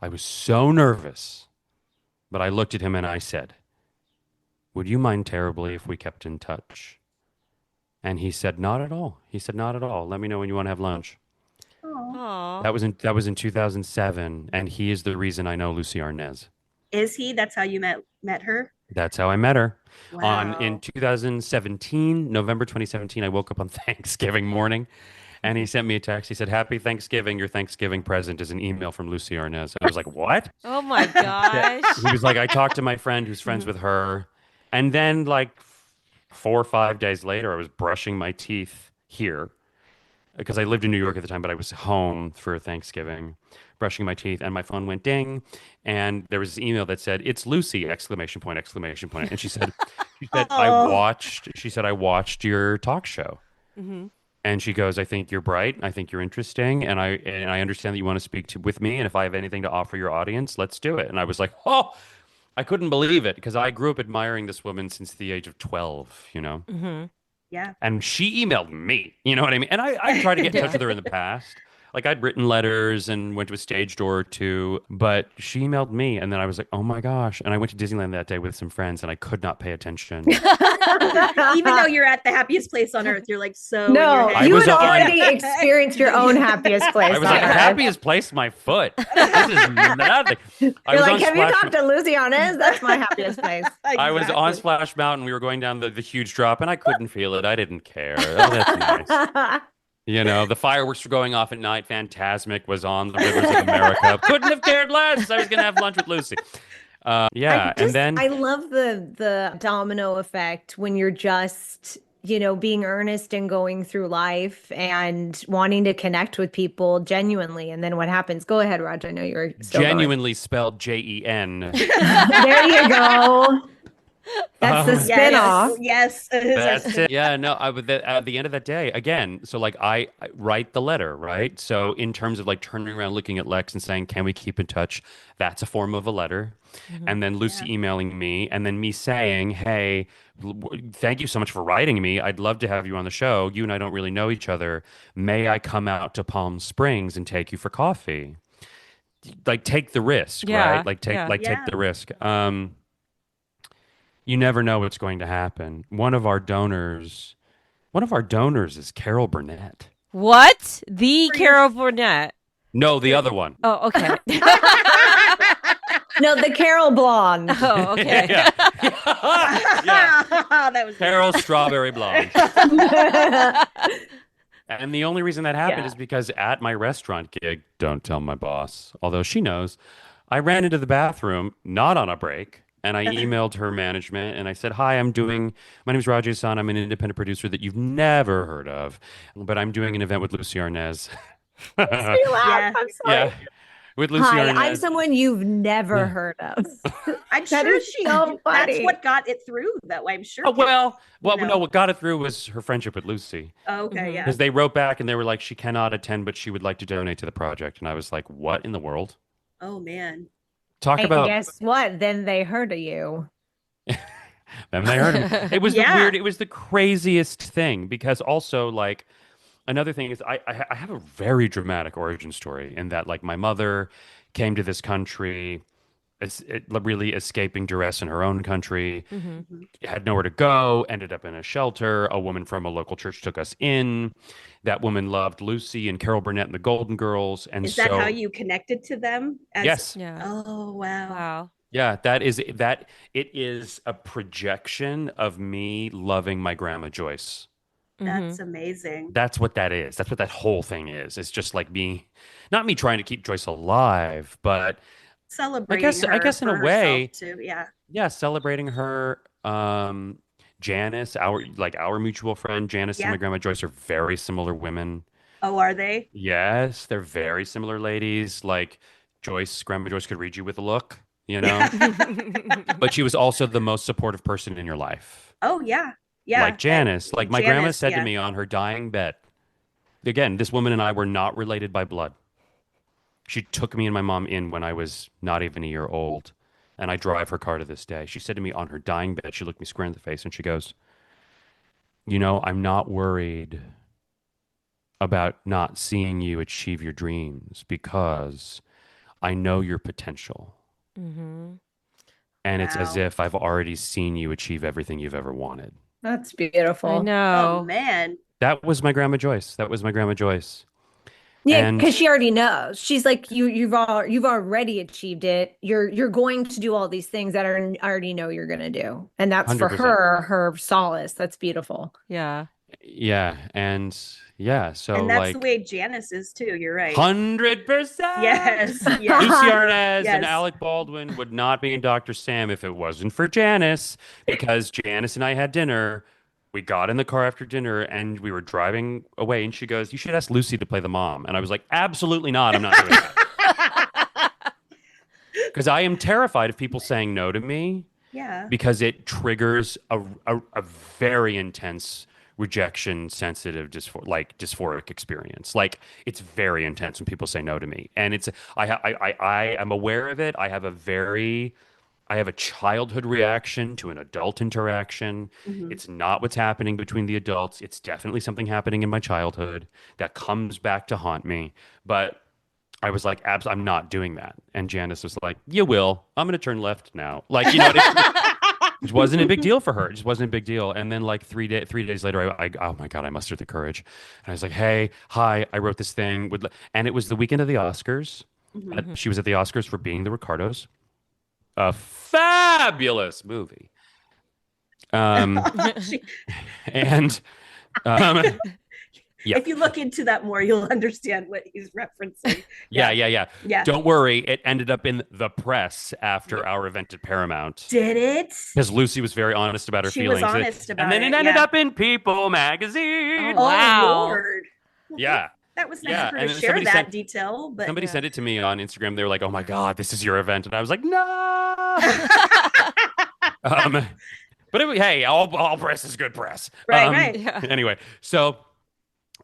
I was so nervous, but I looked at him and I said, would you mind terribly if we kept in touch? And he said, not at all. He said, not at all. Let me know when you want to have lunch. Aww. That was in 2007, and he is the reason I know Lucy Arnaz. Is he? That's how you met her? That's how I met her. Wow. In 2017, November 2017, I woke up on Thanksgiving morning, and he sent me a text. He said, "Happy Thanksgiving. Your Thanksgiving present is an email from Lucy Arnaz." And I was like, "What?" Oh my gosh. He was like, "I talked to my friend who's friends with her," and then like 4 or 5 days later, I was brushing my teeth here because I lived in New York at the time, but I was home for Thanksgiving, brushing my teeth, and my phone went ding, and there was this email that said, "It's Lucy!" exclamation point, exclamation point. And she said, I watched your talk show. Mm-hmm. And she goes, "I think you're bright. I think you're interesting. And I understand that you want to speak with me. And if I have anything to offer your audience, let's do it." And I was like, oh, I couldn't believe it because I grew up admiring this woman since the age of 12, you know? Mm-hmm. Yeah. And she emailed me, you know what I mean? And I tried to get in touch with her in the past. Like I'd written letters and went to a stage door or two, but she emailed me. And then I was like, oh my gosh. And I went to Disneyland that day with some friends and I could not pay attention. Even though you're at the happiest place on earth, you're like, so in No, your head. you was had on- already experienced your own happiest place. I was on like, Earth. happiest place, my foot. This is nothing. I You're was like, on have you Splash- talked to Lucy Arnaz? That's my happiest place. I was on Exactly. Splash Mountain. We were going down the huge drop, and I couldn't feel it. I didn't care. Oh, that's nice. You know, the fireworks were going off at night. Fantasmic was on the Rivers of America. Couldn't have cared less. I was going to have lunch with Lucy. Yeah, and then I love the domino effect when you're just, being earnest and going through life and wanting to connect with people genuinely. And then what happens? Go ahead, Raj. I know you're still genuinely spelled Jen. going. There you go. That's the spinoff. Yes. That's it. Yeah, no, at the end of that day, again, so like I write the letter, right? So in terms of like turning around, looking at Lex and saying, can we keep in touch? That's a form of a letter. Mm-hmm. And then Lucy emailing me and then me saying, hey, thank you so much for writing me. I'd love to have you on the show. You and I don't really know each other. May I come out to Palm Springs and take you for coffee? Like take the risk, Yeah, right? Like take yeah. take the risk. You never know what's going to happen. One of our donors is Carol Burnett. What? The Carol Burnett. No, the other one. Oh, okay. No, the Carol Blonde. Oh, okay. Yeah. That was Carol Strawberry Blonde. And the only reason that happened is because at my restaurant gig, don't tell my boss, although she knows, I ran into the bathroom, not on a break, and I emailed her management and I said, hi, my name is Raji Ashan. I'm an independent producer that you've never heard of, but I'm doing an event with Lucy Arnaz. Makes me laugh. I'm sorry. Yeah. With Lucy Hi, Arnaz. I'm someone you've never heard of. I'm That sure is so that's funny. what got it through that way. I'm sure. Oh, well, know. no, what got it through was her friendship with Lucy. Oh, okay, Mhm. yeah. Because they wrote back and they were like, she cannot attend, but she would like to donate to the project. And I was like, what in the world? Oh man. Talk And about guess what? Then they heard of you. them. They heard him. It was Yeah. it was the craziest thing because also like another thing is I have a very dramatic origin story in that like my mother came to this country really escaping duress in her own country, Mm-hmm. had nowhere to go, ended up in a shelter. A woman from a local church took us in. That woman loved Lucy and Carol Burnett and the Golden Girls. And Is so, that how you connected to them? yes. Yeah. Oh wow. Wow. Yeah, it is a projection of me loving my grandma Joyce. That's amazing. That's what that is. That's what that whole thing is. It's just like me, not me trying to keep Joyce alive, but Celebrating I her guess in for a herself way, too. Yeah. yeah, celebrating her. Janice, our mutual friend, Janice and Yeah. my grandma Joyce are very similar women. Oh, are they? Yes, they're very similar ladies. Like Grandma Joyce could read you with a look, Yeah. but she was also the most supportive person in your life. Oh, yeah. Yeah. Like Janice, like my grandma Janice, said to yeah. me on her dying bed. Again, this woman and I were not related by blood. She took me and my mom in when I was not even a year old, and I drive her car to this day. She said to me on her dying bed, she looked me square in the face and she goes, I'm not worried about not seeing you achieve your dreams because I know your potential. Mm-hmm. And it's as Wow. if I've already seen you achieve everything you've ever wanted. That's I beautiful. Oh, know. man. That was my grandma Joyce. That was my grandma Joyce. Yeah, And because she already knows. She's like, you've already achieved it. You're going to do all these things that I already know you're gonna do. And that's for 100%. her solace. That's beautiful. Yeah. Yeah. And yeah. So And that's the like way Janice is too. You're right. 100%. Yes. Lucy Yes. Arnaz and Yes. Alec Baldwin would not be in Dr. Sam if it wasn't for Janice, because Janice and I had dinner. We got in the car after dinner and we were driving away, and she goes, "You should ask Lucy to play the mom." And I was like, "Absolutely not. I'm not doing that." Because I am terrified of people saying no to me, Yeah. because it triggers a very intense rejection sensitive dysphoric experience. Like, it's very intense when people say no to me, and I am aware of it. I have a childhood reaction to an adult interaction. Mhm. It's not what's happening between the adults. It's definitely something happening in my childhood that comes back to haunt me. But I was like, I'm not doing that. And Janice was like, "You will. I'm going to turn left now." Like, it wasn't a big deal for her. It just wasn't a big deal. And then like 3 days later, oh my God, I mustered the courage. And I was like, "Hey, hi, I wrote this thing." And it was the weekend of the Oscars. Mhm. She was at the Oscars for Being the Ricardos. A fabulous movie. She- And yeah. If you look into that more, you'll understand what he's referencing. Yeah. Yeah. Don't worry, it ended up in the press after our event at Paramount. Did it? Because Lucy was very honest about her She feelings. was honest about and then it, it ended yeah. up in People magazine. Oh, Oh, wow. Lord. Yeah. That was nice Yeah, of her and to then share somebody that sent- detail. But Somebody Yeah. sent it to me on Instagram. They were like, "Oh my God, this is your event." And I was like, "No." But hey, all press is good press. Right. Yeah. Anyway, so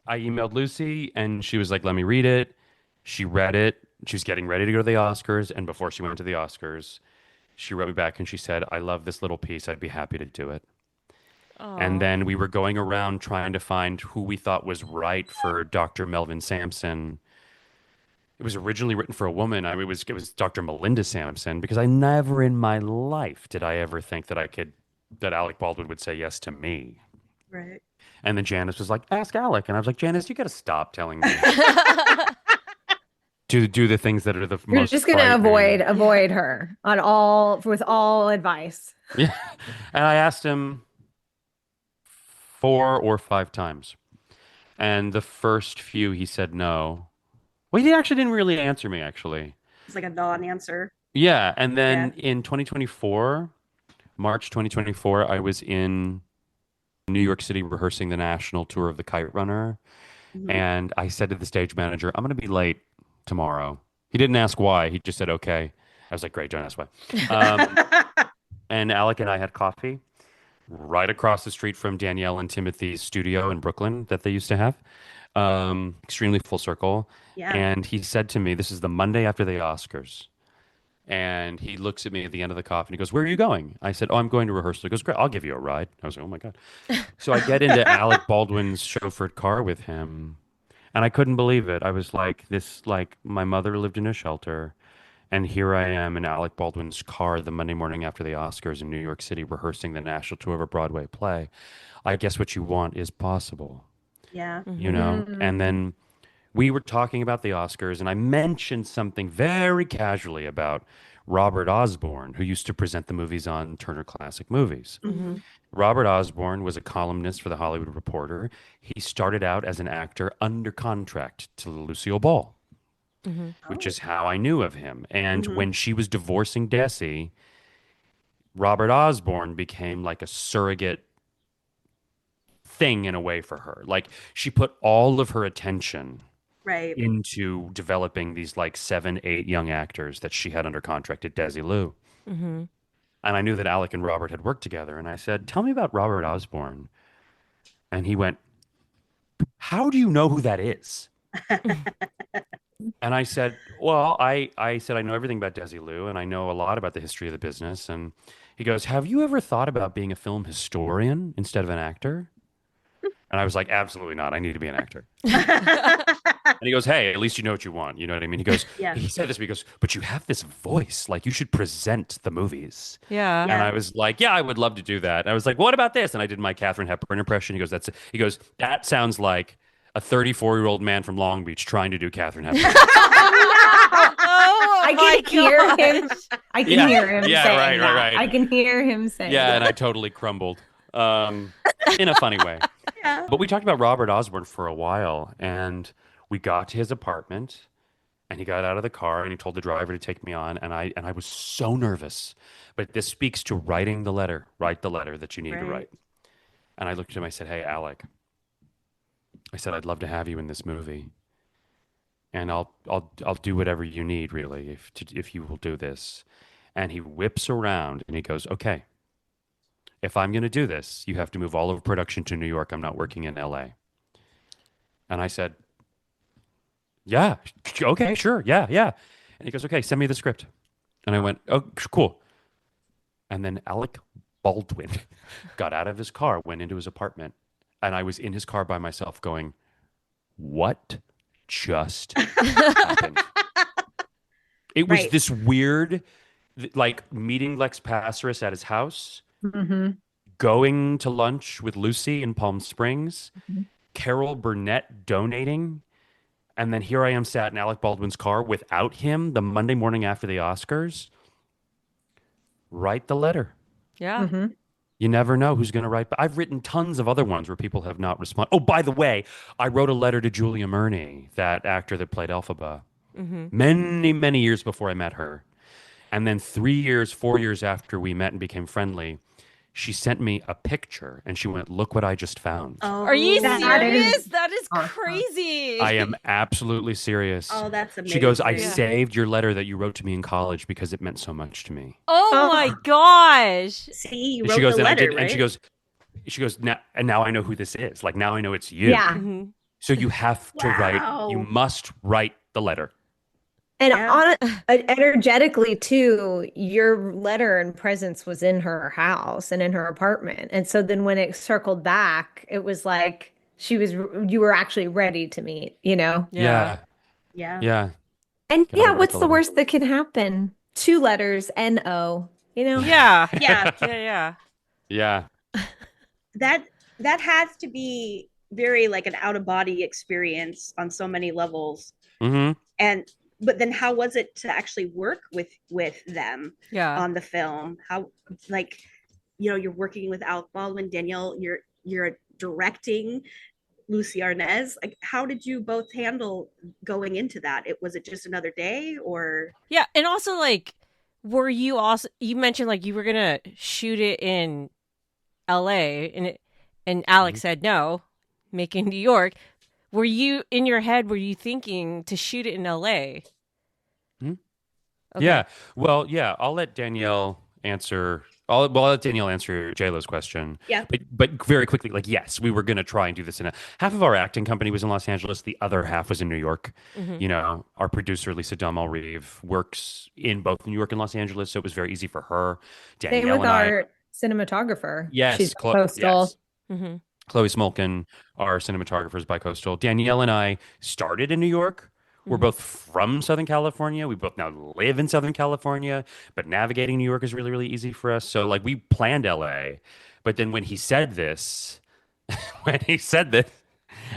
I emailed Lucy and she was like, "Let me read it." She read it. She was getting ready to go to the Oscars. And before she went to the Oscars, she wrote me back and she said, "I love this little piece. I'd be happy to do it." And Aw. then we were going around trying to find who we thought was right for Dr. Melvin Sampson. It was originally written for a woman. It was Dr. Melinda Sampson, because I never in my life did I ever think that Alec Baldwin would say yes to me. Right. And then Janice was like, "Ask Alec." And I was like, "Janice, you got to stop telling me to do the things that are the You're most just gonna frightening." avoid her with all advice. Yeah. And I asked him 4 or 5 times. And the first few he said no. Well, he actually didn't really answer me, actually. It's like a non-answer. Yeah. And then in 2024, March 2024, I was in New York City rehearsing the national tour of the Kite Runner. Mhm. And I said to the stage manager, "I'm going to be late tomorrow." He didn't ask why. He just said, "Okay." I was like, "Great, don't ask why." And Alec and I had coffee right across the street from Danielle and Timothy's studio in Brooklyn that they used to have. Extremely full circle. Yeah. And he said to me, this is the Monday after the Oscars. And he looks at me at the end of the coffee and he goes, "Where are you going?" I said, "Oh, I'm going to rehearsal." He goes, "Great, I'll give you a ride." I was like, "Oh my God." So I get into Alec Baldwin's chauffeured car with him. And I couldn't believe it. I was like, my mother lived in a shelter. And here I am in Alec Baldwin's car the Monday morning after the Oscars in New York City, rehearsing the national tour of a Broadway play. I guess what you want is possible, Yeah. Mhm. And then we were talking about the Oscars, and I mentioned something very casually about Robert Osborne, who used to present the movies on Turner Classic Movies. Mhm. Robert Osborne was a columnist for the Hollywood Reporter. He started out as an actor under contract to Lucille Ball, Mm-hmm. which Oh. is how I knew of him. And Mhm. when she was divorcing Desi, Robert Osborne became like a surrogate thing in a way for her. Like she put all of her attention Right. into developing these like 7, 8 young actors that she had under contract at Desilu. Mm-hmm. And I knew that Alec and Robert had worked together. And I said, "Tell me about Robert Osborne." And he went, "How do you know who that is?" And I said, "Well, I said, I know everything about Desilu and I know a lot about the history of the business." And he goes, "Have you ever thought about being a film historian instead of an actor?" And I was like, "Absolutely not. I need to be an actor." And he goes, "Hey, at least you know what you want." You know what I mean? He goes, Yeah. he said this, but he goes, "But you have this voice. Like you should present the movies." Yeah. And I was like, "Yeah, I would love to do that." And I was like, "What about this?" And I did my Katharine Hepburn impression. He goes, he goes, "That sounds like a 34-year-old man from Long Beach trying to do Katharine Hepburn." Oh I my can hear him. gosh. I can Yeah. hear him Yeah, saying right, that. right. I can hear him saying Yeah, that. and I totally crumbled in a funny way. Yeah. But we talked about Robert Osborne for a while, and we got to his apartment, and he got out of the car, and he told the driver to take me on, and I was so nervous. But this speaks to writing the letter. Write the letter that you need to Right. write. And I looked at him. I said, "Hey, Alec," I said, "I'd love to have you in this movie, and I'll do whatever you need, really, if you will do this." And he whips around and he goes, "Okay, if I'm going to do this, you have to move all of production to New York. I'm not working in LA." And I said, "Yeah, okay, sure, yeah, yeah." And he goes, "Okay, send me the script." And I went, "Oh, cool." And then Alec Baldwin got out of his car, went into his apartment, and I was in his car by myself going, "What just happened?" It was Right. this weird, like meeting Lex Passeris at his house, Mm-hmm. going to lunch with Lucy in Palm Springs, Mhm. Carol Burnett donating, and then here I am sat in Alec Baldwin's car without him the Monday morning after the Oscars. Write the letter. Yeah. Mm-hmm. You never know who's going to write. But I've written tons of other ones where people have not responded. Oh, by the way, I wrote a letter to Julia Murney, that actor that played Elphaba, Mm-hmm. many, many years before I met her. And then 3 years, 4 years after we met and became friendly, she sent me a picture and she went, "Look what I just found." Oh, Are you That serious? is That is awesome. crazy. I am absolutely serious. Oh, that's amazing. She goes, "I Yeah. saved your letter that you wrote to me in college because it meant so much to me." Oh Oh. my gosh. See, you And wrote she goes, the and I letter, did, right? and she goes, now I know who this is. Like now I know it's you. Yeah. Mhm. So you have to write. You Wow. must write the letter. And Yeah. energetically too, your letter and presence was in her house and in her apartment. And so then when it circled back, it was like you were actually ready to meet, you know? Yeah. Yeah. Yeah. And Gotta yeah, write what's the the letter. worst that can happen? 2 letters, N-O, you know? Yeah. Yeah. Yeah. Yeah. That has to be very like an out of body experience on so many levels. Mm-hmm. But then how was it to actually work with them Yeah. on the film? How, like, you know, you're working with Alec Baldwin, Danielle, you're directing Lucy Arnaz. Like, how did you both handle going into that? Was it just another day, or Yeah. And also, like, were you also, you mentioned like you were going to shoot it in LA and Alex Mhm. said no, make it in New York. Were you in your head, were you thinking to shoot it in LA? Hmm? Okay. Yeah. Well, yeah. I'll let Danielle answer. I'll let Danielle answer JLo's question. Yeah. But very quickly, like, yes, we were going to try and do this half of our acting company was in Los Angeles. The other half was in New York. Mhm. You know, our producer, Lisa Dummel Reeve, works in both New York and Los Angeles. So it was very easy for her. Same Danielle with and I. our cinematographer. Yes. She's coastal. Yes. Mhm. Chloe Smolkin, our cinematographer, is bicoastal. Danielle and I started in New York. We're Mhm. both from Southern California. We both now live in Southern California, but navigating New York is really, really easy for us. So, like, we planned LA. But then when he said this,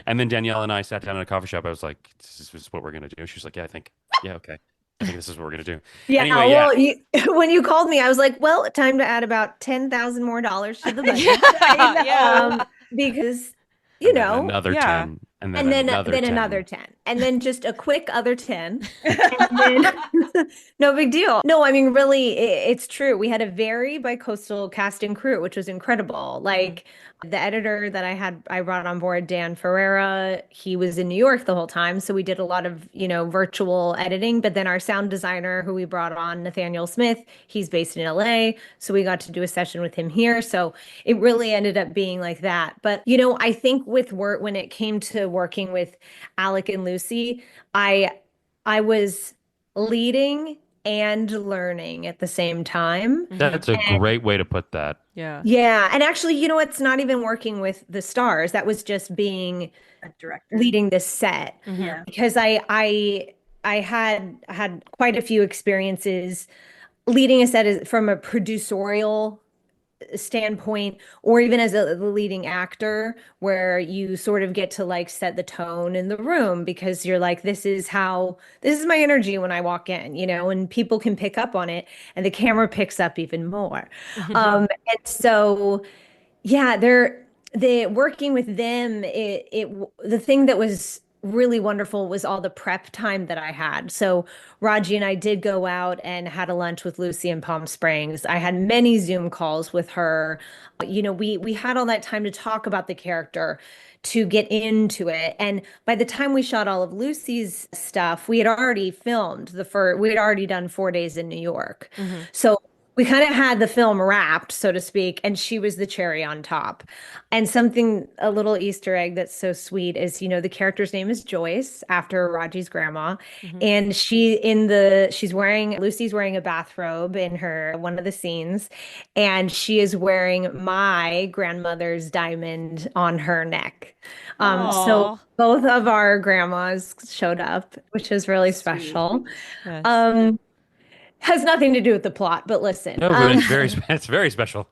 and then Danielle and I sat down in a coffee shop, I was like, "This is what we're going to do." She was like, "Yeah, I think, yeah, okay." I think this is what we're gonna do. Yeah, Anyway, yeah. well, when you called me, I was like, well, time to add about $10,000 more to the budget. Yeah. Because, And then another Yeah. 10, and then and then another 10. another 10, and then just a quick other 10. And then, no big deal. No, I mean, really, it's true. We had a very bi-coastal cast and crew, which was incredible. Like the editor that I brought on board, Dan Ferreira, he was in New York the whole time. So we did a lot of, virtual editing. But then our sound designer who we brought on, Nathaniel Smith, he's based in LA. So we got to do a session with him here. So it really ended up being like that. But, I think with work, when it came to working with Alec and Lucy, I was leading and learning at the same time. That's a great way to put that. Yeah. Yeah. And actually, it's not even working with the stars. That was just being A director. leading this set. Yeah. Because I had quite a few experiences leading a set from a producerial standpoint, or even as the leading actor, where you sort of get to like set the tone in the room, because you're like, this is my energy when I walk in, and people can pick up on it, and the camera picks up even more. And so, yeah, the working with them, the thing that was really wonderful was all the prep time that I had. So Raji and I did go out and had a lunch with Lucy in Palm Springs. I had many Zoom calls with her. We had all that time to talk about the character, to get into it. And by the time we shot all of Lucy's stuff, we had already filmed we had already done 4 days in New York. So we kind of had the film wrapped, so to speak, and she was the cherry on top. And a little Easter egg that's so sweet is, the character's name is Joyce, after Raji's grandma. And Lucy's wearing a bathrobe in one of the scenes, and she is wearing my grandmother's diamond on her neck. So Aw. both of our grandmas showed up, which is really special. Yes. Has nothing to do with the plot, but listen. No, but it's very special.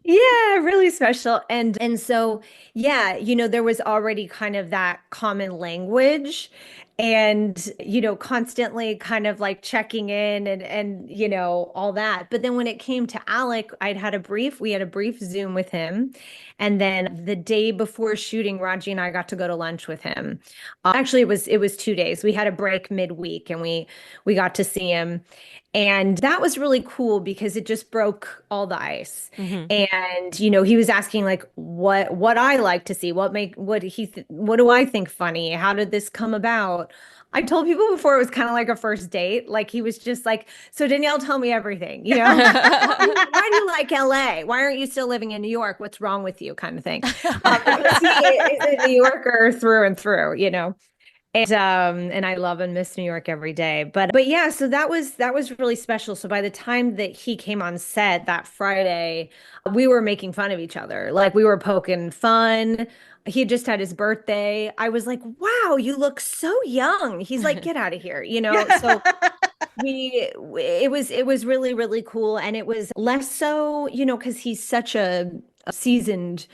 Yeah, really special. And so, yeah, there was already kind of that common language, and, constantly kind of like checking in and all that. But then when it came to Alec, we had a brief Zoom with him. And then the day before shooting, Raji and I got to go to lunch with him. Actually, it was 2 days. We had a break midweek, and we got to see him. And that was really cool because it just broke all the ice. And, he was asking like what I like to see, what do I think funny? How did this come about? I told people before it was kind of like a first date. Like he was just like, so Danielle, tell me everything, why do you like LA? Why aren't you still living in New York? What's wrong with you? Kind of thing. Because he is a New Yorker through and through, And I love and miss New York every day. But yeah, so that was really special. So by the time that he came on set that Friday, we were making fun of each other. Like we were poking fun. He had just had his birthday. I was like, wow, you look so young. He's like, get out of here, So it was really, really cool. And it was less so, because he's such a seasoned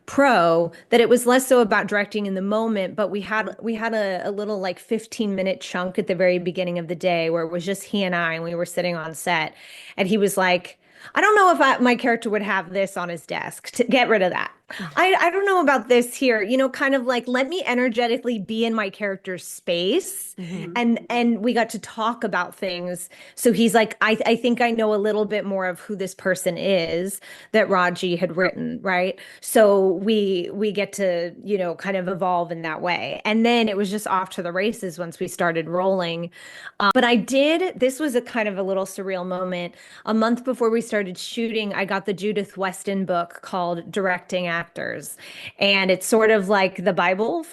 pro, that it was less so about directing in the moment, but we had a little like 15-minute chunk at the very beginning of the day where it was just he and I, and we were sitting on set, and he was like, I don't know if my character would have this on his desk. To get rid of that. I don't know about this here, kind of like, let me energetically be in my character's space. And we got to talk about things. So he's like, I think I know a little bit more of who this person is that Raji had written, right? So we get to, kind of evolve in that way. And then it was just off to the races once we started rolling. But this was a kind of a little surreal moment. A month before we started shooting, I got the Judith Weston book called Directing Actors. And it's sort of like the Bible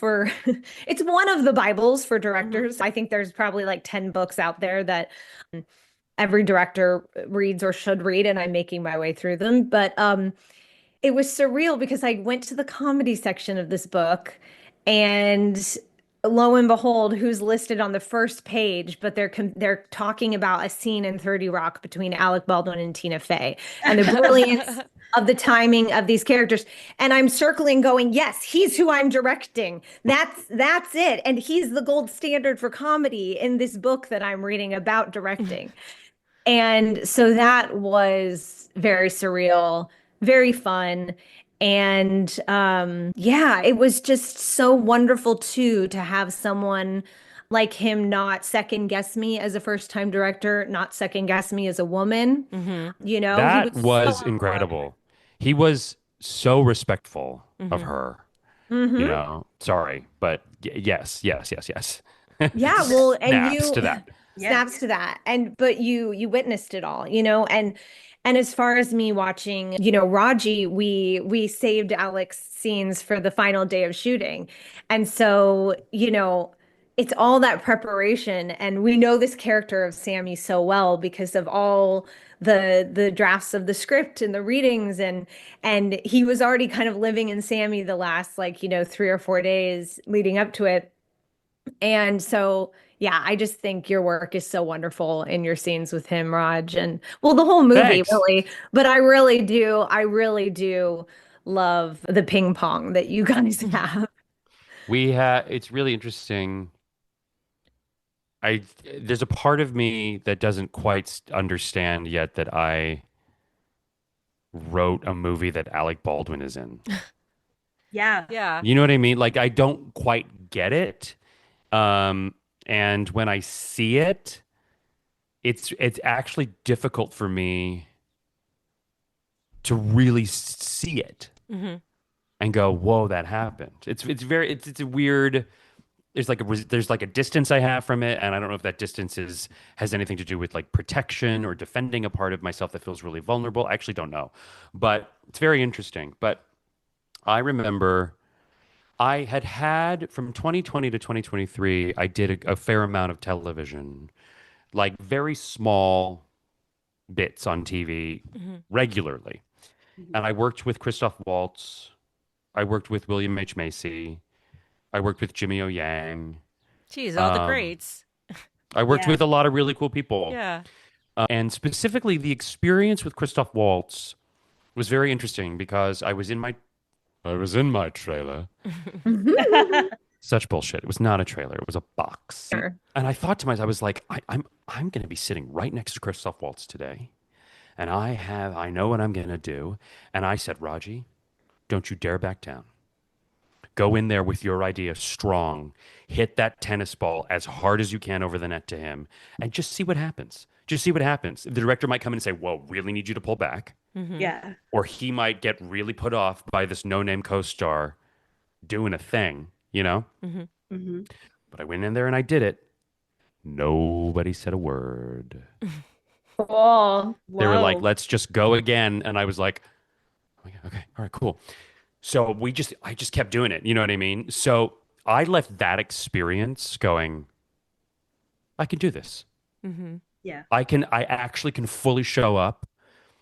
it's one of the Bibles for directors. I think there's probably like 10 books out there that every director reads or should read, and I'm making my way through them. But it was surreal because I went to the comedy section of this book, and lo and behold, who's listed on the first page, but they're talking about a scene in 30 Rock between Alec Baldwin and Tina Fey and the brilliance of the timing of these characters. And I'm circling going, yes, he's who I'm directing. That's it. And he's the gold standard for comedy in this book that I'm reading about directing. And so that was very surreal, very fun. And yeah, it was just so wonderful too to have someone like him not second guess me as a first time director, not second guess me as a woman. You know, he That was was so incredible. He was so respectful of Mhm. her. Mhm. You know, sorry, but yes. Yeah, well, and Snaps to that. snaps to that. And but you witnessed it all, you know, and as far as me watching, you know, Raji, we saved Alec's scenes for the final day of shooting. And so, you know, it's all that preparation, and we know this character of Sammy so well because of all the drafts of the script and the readings, and he was already kind of living in Sammy the last, like, you know, 3 or 4 days leading up to it. And so, yeah, I just think your work is so wonderful in your scenes with him, Raj, and well, the whole movie Thanks. really. But I really do love the ping pong that you guys have. It's really interesting. There's a part of me that doesn't quite understand yet that I wrote a movie that Alec Baldwin is in. Yeah. Yeah. You know what I mean? Like I don't quite get it. And when I see it, it's actually difficult for me to really see it hmm and go, "Whoa, that happened." It's a weird. There's like a distance I have from it, and I don't know if that distance has anything to do with like protection or defending a part of myself that feels really vulnerable. I actually don't know, but it's very interesting. But I remember I had from 2020 to 2023, I did a fair amount of television, like very small bits on TV hmm regularly. Mhm. And I worked with Christoph Waltz. I worked with William H. Macy. I worked with Jimmy O. Yang. Geez, all the Um, greats. I worked Yeah. with a lot of really cool people. Yeah. And specifically, the experience with Christoph Waltz was very interesting because I was in my trailer. Such bullshit. It was not a trailer. It was a box. Sure. And I thought to myself, I was like, I'm going to be sitting right next to Christoph Waltz today, and I know what I'm going to do. And I said, Raji, don't you dare back down. Go in there with your idea strong. Hit that tennis ball as hard as you can over the net to him, and just see what happens. Just see what happens. The director might come in and say, "Whoa, really need you to pull back," hmm Yeah. or he might get really put off by this no-name co-star doing a thing, you know. hmm Hmm. But I went in there and I did it. Nobody said a word. Cool. They were like, Whoa. "Let's just go again," and I was like, "Okay, all right, cool." So I just kept doing it. You know what I mean? So I left that experience going, I can do this. hmm Yeah. I actually can fully show up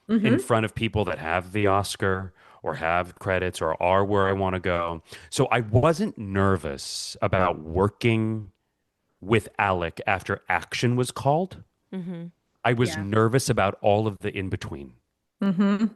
in Mhm. front of people that have the Oscar or have credits or are where I want to go. So I wasn't nervous about working with Alec after action was called. hmm I was Yeah. nervous about all of the in between. Mhm.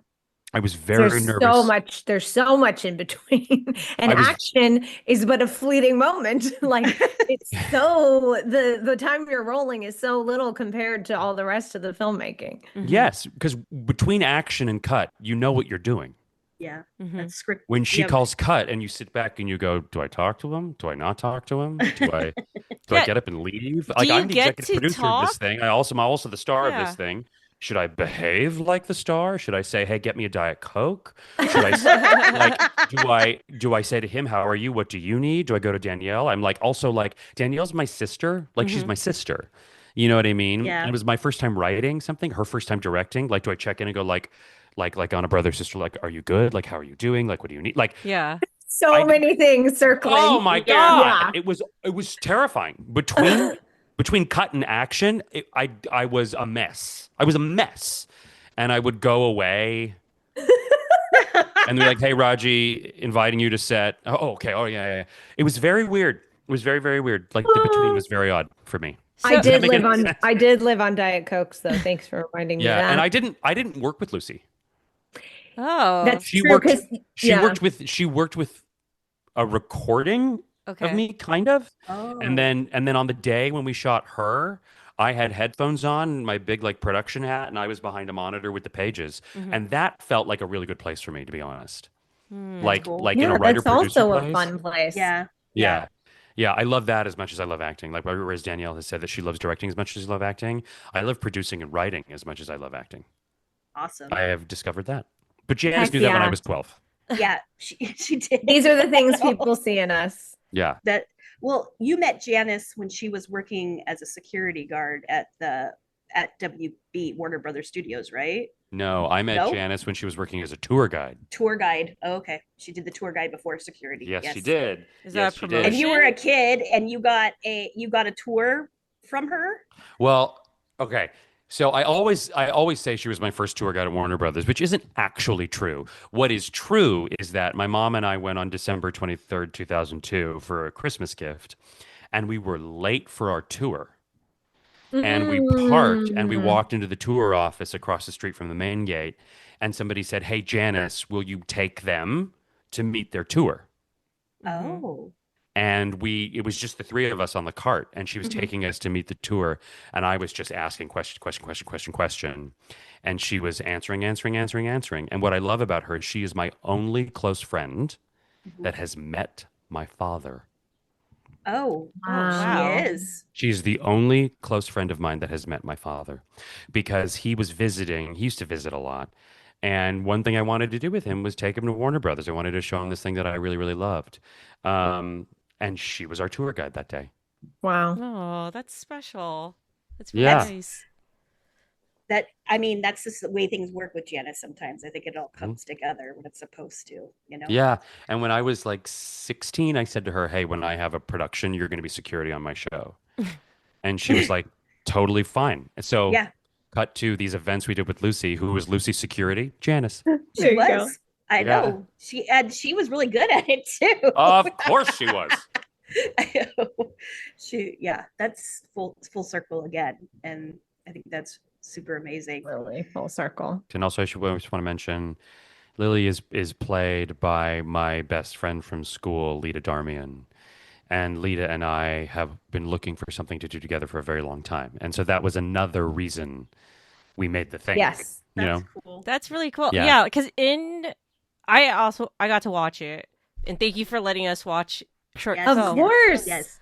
I was very nervous. There's so much in between. And I was action is but a fleeting moment. Like it's so the time you're rolling is so little compared to all the rest of the filmmaking. Yes, because between action and cut, you know what you're doing. Yeah. hmm That's script. When she Yeah. calls cut and you sit back and you go, do I talk to him? Do I not talk to him? Do I Yeah. get up and leave? Do Like you I'm the get executive to producer of this talk? thing. I'm also the star of Yeah. this thing. Should I behave like the star? Should I say, "Hey, get me a Diet Coke"? Should I do I say to him, "How are you? What do you need?" Do I go to Danielle? I'm like also like Danielle's my sister. Like she's Mhm. my sister. You know what I mean? Yeah. And it was my first time writing something, her first time directing. Like, do I check in and go like on a brother sister? Like, are you good? Like, how are you doing? Like, what do you need? Like, Yeah. So many things circling. oh my Yeah. God. Yeah. It was terrifying. Between cut and action, I was a mess. I was a mess. And I would go away and they're like, "Hey, Raji, inviting you to set." Oh, okay. Oh, yeah. It was very weird. was very, very weird. Like the between was very odd for me. I So- did make live any on sense? I did live on Diet Cokes though. Thanks for reminding me Yeah, that. and I didn't work with Lucy. Oh, That's She true worked because she worked with a recording of okay. me, kind of. Oh. And then on the day when we shot her, I had headphones on and my big like production hat, and I was behind a monitor with the pages. Mhm. And that felt like a really good place for me, to be honest. Hmm. Like cool. like in yeah, a writer that's producer also a place. fun place. Yeah. Yeah. Yeah, I love that as much as I love acting. Like whereas Danielle has said that she loves directing as much as she loves acting, I love producing and writing as much as I love acting. Awesome. I have discovered that. But Janice Heck knew that when I yeah. was 12. Yeah, she did. These are the things people see in us. Yeah. That well, you met Janice when she was working as a security guard at WB Warner Brothers Studios, right? No, I met No? Janice when she was working as a tour guide. Tour guide. Oh, okay. She did the tour guide before security. Yes, she did. Is Yes, that a she did. promotion? And you were a kid and you got a tour from her? Well, okay. So I always say she was my first tour guide at Warner Brothers, which isn't actually true. What is true is that my mom and I went on December 23rd, 2002 for a Christmas gift, and we were late for our tour. And we parked and we walked into the tour office across the street from the main gate, and somebody said, "Hey, Janice, will you take them to meet their tour?" Mhm. Oh. And it was just the three of us on the cart, and she was Mhm. taking us to meet the tour, and I was just asking question, and she was answering. And what I love about her is she is my only close friend Mhm. that has met my father. Oh, Wow. she is. She's the only close friend of mine that has met my father, because he was visiting. He used to visit a lot. And one thing I wanted to do with him was take him to Warner Brothers. I wanted to show him this thing that I really, really loved. And she was our tour guide that day. Wow. Oh, that's special. That's really Yeah. nice. That's just the way things work with Janice sometimes. I think it all Mm-hmm. comes together when it's supposed to, you know? Yeah. And when I was like 16, I said to her, "Hey, when I have a production, you're going to be security on my show." And she was like, "Totally fine." And so Yeah. cut to these events we did with Lucy. Who was Lucy's security? Janice. There She you go. was. I Yeah. know. She was really good at it too. Of course she was. That's full circle again. And I think that's super amazing. Really full circle. And also, I just want to mention Lily is played by my best friend from school, Lita Darmian. And Lita and I have been looking for something to do together for a very long time. And so that was another reason we made the thing. Yes. You know? That's cool. That's really cool. Yeah. Yeah, because I got to watch it, and thank you for letting us watch short. Yes, Of film. course. Yes.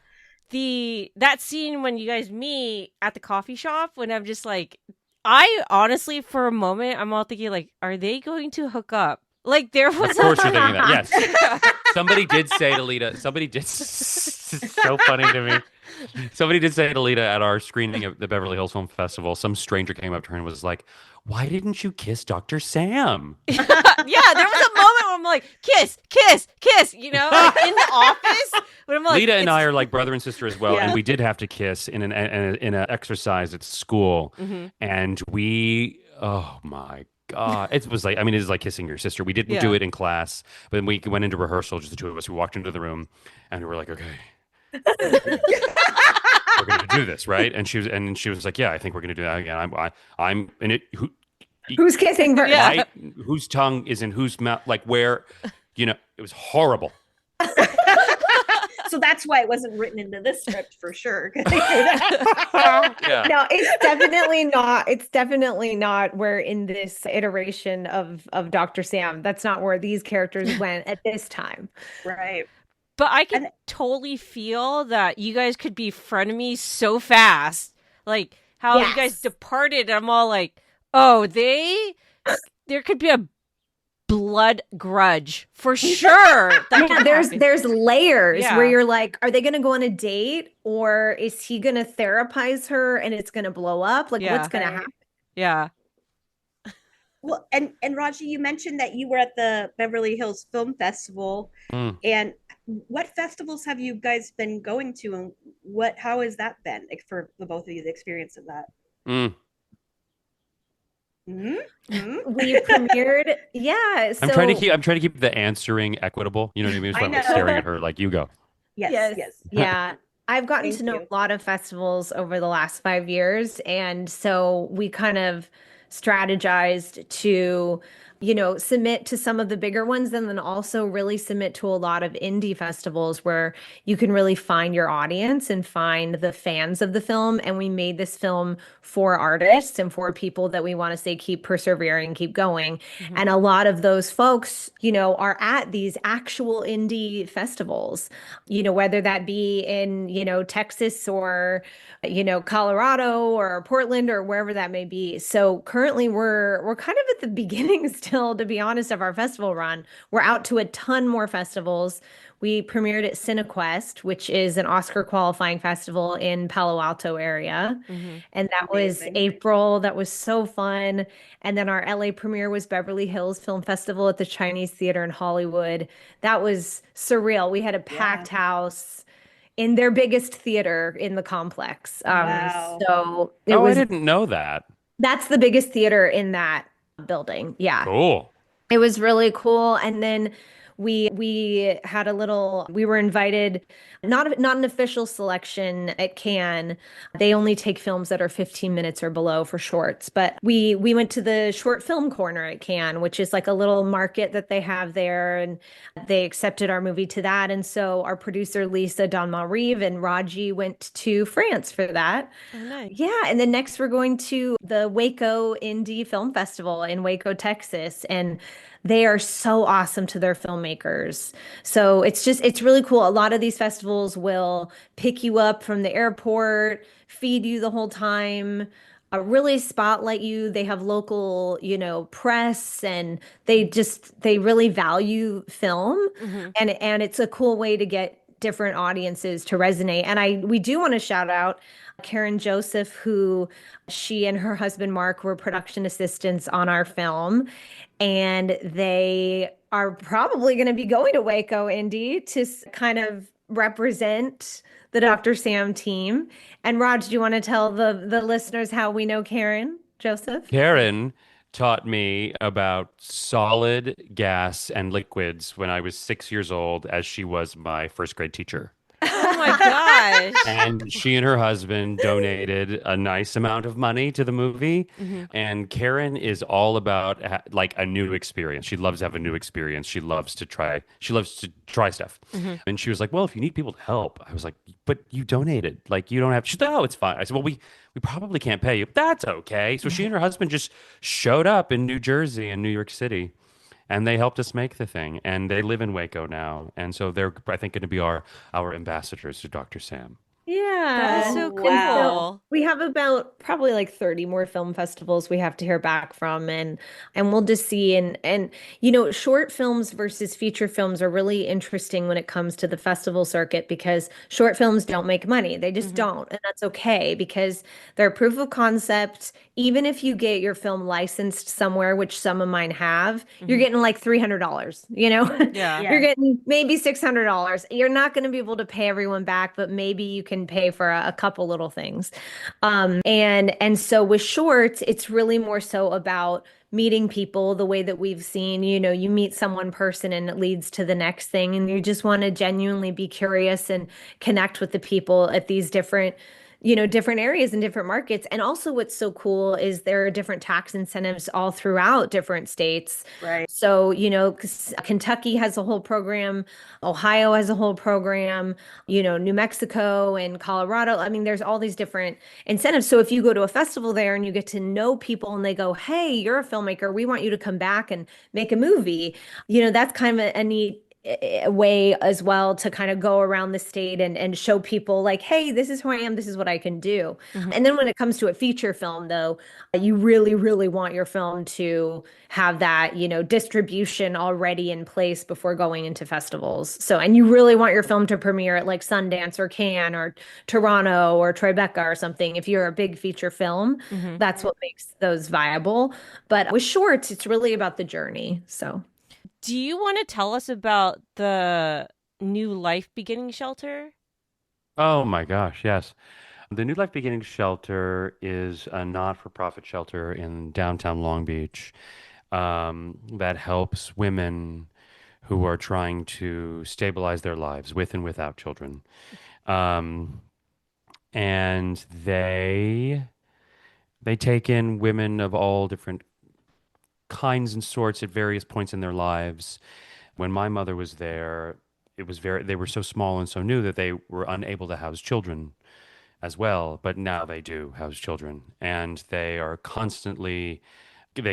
That scene when you guys meet at the coffee shop, when I'm just like, I honestly for a moment I'm all thinking like, are they going to hook up? Like there was Of course you're thinking that. Yes. Somebody did say to Lita, so funny to me. Somebody did say to Lita at our screening of the Beverly Hills Film Festival, some stranger came up to her and was like, "Why didn't you kiss Dr. Sam?" Yeah, there was a moment where I'm like, kiss, kiss, kiss, you know, like in the office. But I'm like, Lita and it's- I are like brother and sister as well, Yeah. and we did have to kiss in an exercise at school, Mhm. and oh my God, it was like, I mean, it is like kissing your sister. We didn't do Yeah. it in class, but then we went into rehearsal, just the two of us. We walked into the room, and we were like, "Okay, we're gonna do this, right?" And she was like, "Yeah, I think we're gonna do that again. I'm in it. Who's kissing first? Yeah. Whose tongue is in whose mouth? Like where? You know, it was horrible." So that's why it wasn't written into this script for sure. Yeah. No, it's definitely not. It's definitely not where in this iteration of Dr. Sam, that's not where these characters went at this time. Right. But I can And- totally feel that you guys could be frenemies so fast. Like how you guys Yes. departed. I'm all like, oh, there could be a blood grudge for sure. That Yeah, can happen. there's layers Yeah. where you're like, are they gonna go on a date or is he gonna therapize her and it's gonna blow up? Like Yeah. what's gonna Right. happen? Yeah. Well, and Raji, you mentioned that you were at the Beverly Hills Film Festival, Mm. and what festivals have you guys been going to, and how has that been like, for the both of you, the experience of that? Mm. Mm-hmm. We premiered, yeah. So I'm trying to keep the answering equitable. You know what I mean? So I I'm like know. staring at her like, "You go." Yes, yes. Yeah. I've gotten to Thank know you. a lot of festivals over the last 5 years. And so we kind of strategized to, submit to some of the bigger ones and then also really submit to a lot of indie festivals where you can really find your audience and find the fans of the film. And we made this film for artists and for people that we want to say keep persevering, keep going. Mhm. And a lot of those folks, are at these actual indie festivals, whether that be in, Texas or, Colorado or Portland or wherever that may be. So currently we're kind of at the beginning still, to be honest, of our festival run. We're out to a ton more festivals. We premiered at CineQuest, which is an Oscar qualifying festival in Palo Alto area. Mhm. And that was Amazing. April. That was so fun. And then our LA premiere was Beverly Hills Film Festival at the Chinese Theater in Hollywood. That was surreal. We had a Yeah. packed house in their biggest theater in the complex. Wow. So it Oh, I was, didn't know that. that's the biggest theater in that building. Yeah. Cool. It was really cool. And then we had a little, we were invited, not an official selection at Cannes. They only take films that are 15 minutes or below for shorts. But we went to the short film corner at Cannes, which is like a little market that they have there, and they accepted our movie to that. And so our producer Lisa Donmarive and Raji went to France for that. Oh, nice. Yeah, and then next we're going to the Waco Indie Film Festival in Waco, Texas, and they are so awesome to their filmmakers. So it's really cool. A lot of these festivals will pick you up from the airport, feed you the whole time, really spotlight you. They have local, press, and they really value film, Mhm. and it's a cool way to get different audiences to resonate. And we do want to shout out Karen Joseph, who she and her husband Mark were production assistants on our film, and they are probably going to be going to Waco, Indy, to kind of represent the Dr. Sam team. And Raj, do you want to tell the listeners how we know Karen Joseph? Karen taught me about solid gas and liquids when I was 6 years old, as she was my first grade teacher. Oh my gosh. And she and her husband donated a nice amount of money to the movie. Mhm. And Karen is all about like a new experience. She loves to have a new experience. She loves to try. She loves to try stuff. Mhm. And she was like, "Well, if you need people to help," I was like, "But you donated. Like you don't have." She's like, "Oh, it's fine." I said, "Well, we probably can't pay you. That's okay." So she and her husband just showed up in New Jersey and New York City, and they helped us make the thing. And they live in Waco now, and so they're, I think, going to be our ambassadors to Dr. Sam. Yeah. That is so Oh, cool. wow. We have about probably like 30 more film festivals we have to hear back from, and we'll just see. And short films versus feature films are really interesting when it comes to the festival circuit, because short films don't make money. They just Mhm. don't. And that's okay, because they're proof of concept. Even if you get your film licensed somewhere, which some of mine have, you're Mhm. getting like $300, Yeah. You're getting maybe $600. You're not going to be able to pay everyone back, but maybe you can pay for a couple little things. And so with shorts, it's really more so about meeting people the way that we've seen, you meet someone person and it leads to the next thing. And you just want to genuinely be curious and connect with the people at these different areas and different markets. And also what's so cool is there are different tax incentives all throughout different states. Right. So, 'cause Kentucky has a whole program, Ohio has a whole program, New Mexico and Colorado. I mean, there's all these different incentives. So if you go to a festival there and you get to know people and they go, "Hey, you're a filmmaker, we want you to come back and make a movie," that's kind of a neat way as well to kind of go around the state and show people like, "Hey, this is who I am, this is what I can do." Mhm. And then when it comes to a feature film, though, you really, really want your film to have that, distribution already in place before going into festivals. So, and you really want your film to premiere at like Sundance or Cannes or Toronto or Tribeca or something. If you're a big feature film, Mhm. that's what makes those viable. But with shorts, it's really about the journey. So. Do you want to tell us about the New Life Beginning Shelter? Oh my gosh, yes. The New Life Beginning Shelter is a not-for-profit shelter in downtown Long Beach that helps women who are trying to stabilize their lives with and without children. Um, and they take in women of all different kinds and sorts at various points in their lives. When my mother was there, they were so small and so new that they were unable to house children as well, but now they do house children, and they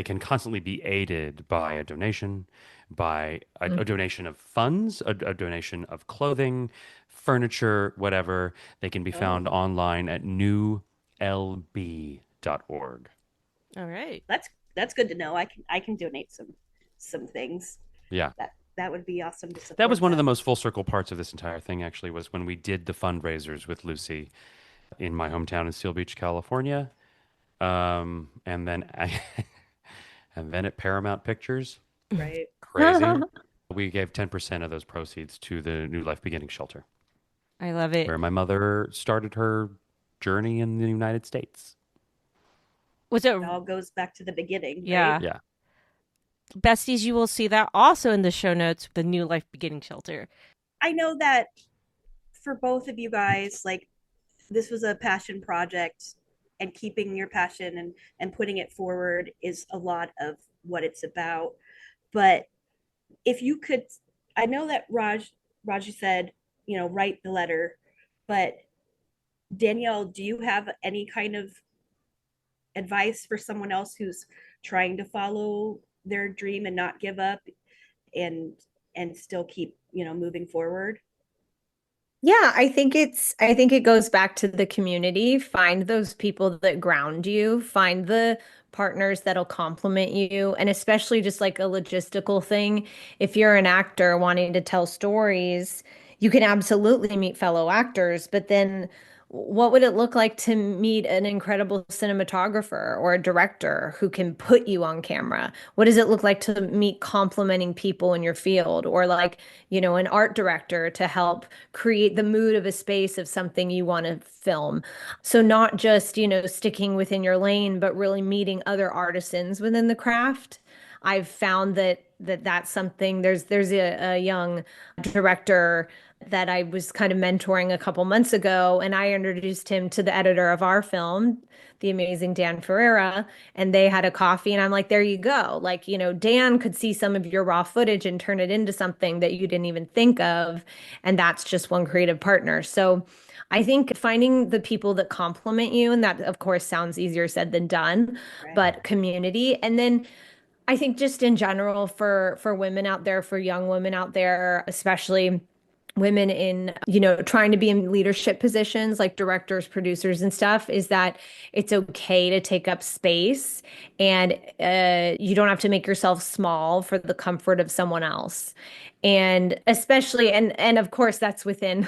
can constantly be aided by a donation, by a donation of funds, a donation of clothing, furniture, whatever. They can be found Oh, online at newlb.org. All right. that's good to know. I can donate some things. Yeah. That would be awesome to That was support one of the that. most full circle parts of this entire thing, actually, was when we did the fundraisers with Lucy in my hometown in Seal Beach, California. And then and then at Paramount Pictures, Right. crazy. We gave 10% of those proceeds to the New Life Beginning Shelter, I love it. where my mother started her journey in the United States. Was it? It all goes back to the beginning, Yeah. right? Yeah. Besties, you will see that also in the show notes, the New Life Beginning Shelter. I know that for both of you guys, like this was a passion project, and keeping your passion and putting it forward is a lot of what it's about. But if you could, I know that Raji said, write the letter, but Danielle, do you have any kind of advice for someone else who's trying to follow their dream and not give up and still keep, moving forward? Yeah, I think it goes back to the community. Find those people that ground you, find the partners that'll complement you, and especially just like a logistical thing. If you're an actor wanting to tell stories, you can absolutely meet fellow actors, but then what would it look like to meet an incredible cinematographer or a director who can put you on camera? What does it look like to meet complementing people in your field, or like, an art director to help create the mood of a space of something you want to film? So not just, sticking within your lane, but really meeting other artisans within the craft. I've found that's something. There's a young director that I was kind of mentoring a couple months ago, and I introduced him to the editor of our film, the amazing Dan Ferreira, and they had a coffee, and I'm like, there you go. Like, Dan could see some of your raw footage and turn it into something that you didn't even think of, and that's just one creative partner. So I think finding the people that complement you, and that of course sounds easier said than done, Right. but community. And then I think just in general for women out there, for young women out there, especially women in, trying to be in leadership positions like directors, producers, and stuff, is that it's okay to take up space, and you don't have to make yourself small for the comfort of someone else. And especially, and of course, that's within.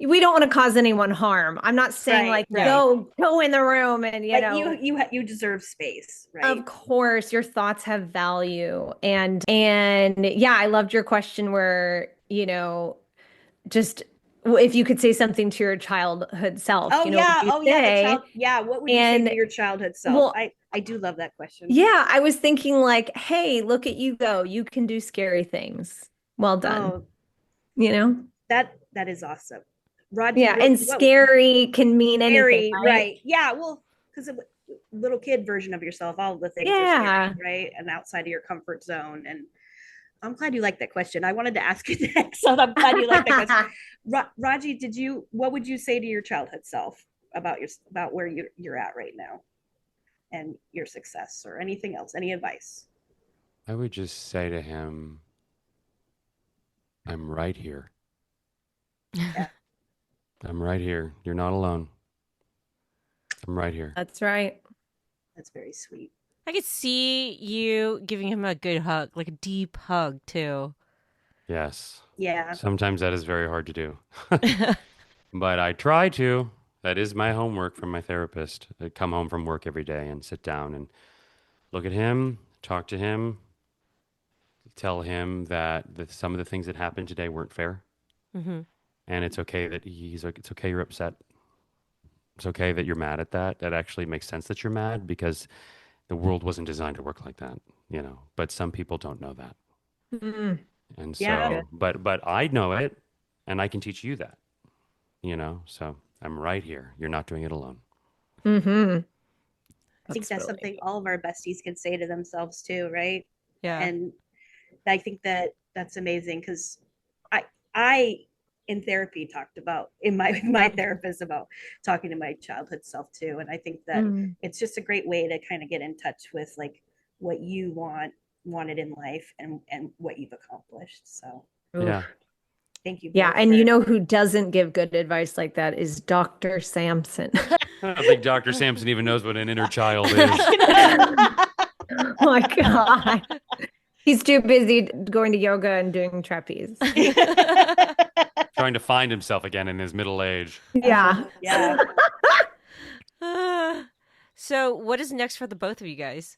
We don't want to cause anyone harm. I'm not saying Right, like right. go in the room and But you deserve space, right? of course, your thoughts have value. And yeah, I loved your question where, just if you could say something to your childhood self, Oh what would yeah, you oh yeah, say? what would you say to And your childhood self? well, I do love that question. yeah, I was thinking like, hey, look at you go. You can do scary things. Well done. Oh, You know? that is awesome. Raji, Yeah, and what scary can mean anything, scary, right? right? Yeah, well, because a little kid version of yourself, all the things are Yeah. scary, right? And outside of your comfort zone. And I'm glad you like that question. I wanted to ask you next, so I'm glad you like that question. Raji, what would you say to your childhood self about where you're at right now and your success, or anything else? Any advice? I would just say to him, I'm right here. Yeah. I'm right here. You're not alone. I'm right here. That's right. That's very sweet. I could see you giving him a good hug, like a deep hug too. Yes. Yeah. Sometimes that is very hard to do. But I try to. That is my homework from my therapist. I come home from work every day and sit down and look at him, talk to him, tell him that some of the things that happened today weren't fair. hmm And it's okay that it's okay you're upset. It's okay that you're mad at that. That actually makes sense that you're mad, because the world wasn't designed to work like that, But some people don't know that. Mm. And Yeah. so, but I know it, and I can teach you that, so I'm right here. You're not doing it alone. Mm-hmm. I think that's something all of our besties can say to themselves too, right? Yeah. And I think that that's amazing because I in therapy talked about in my therapist about talking to my childhood self too, and I think that it's just a great way to kind of get in touch with like what you wanted in life and what you've accomplished. So Yeah. thank you. Yeah, both and for- you know who doesn't give good advice like that is Dr. Samson. I don't think Dr. Sampson even knows what an inner child is. Oh my God. He's too busy going to yoga and doing trapeze. Trying to find himself again in his middle age. Yeah. Yeah. So, what is next for the both of you guys?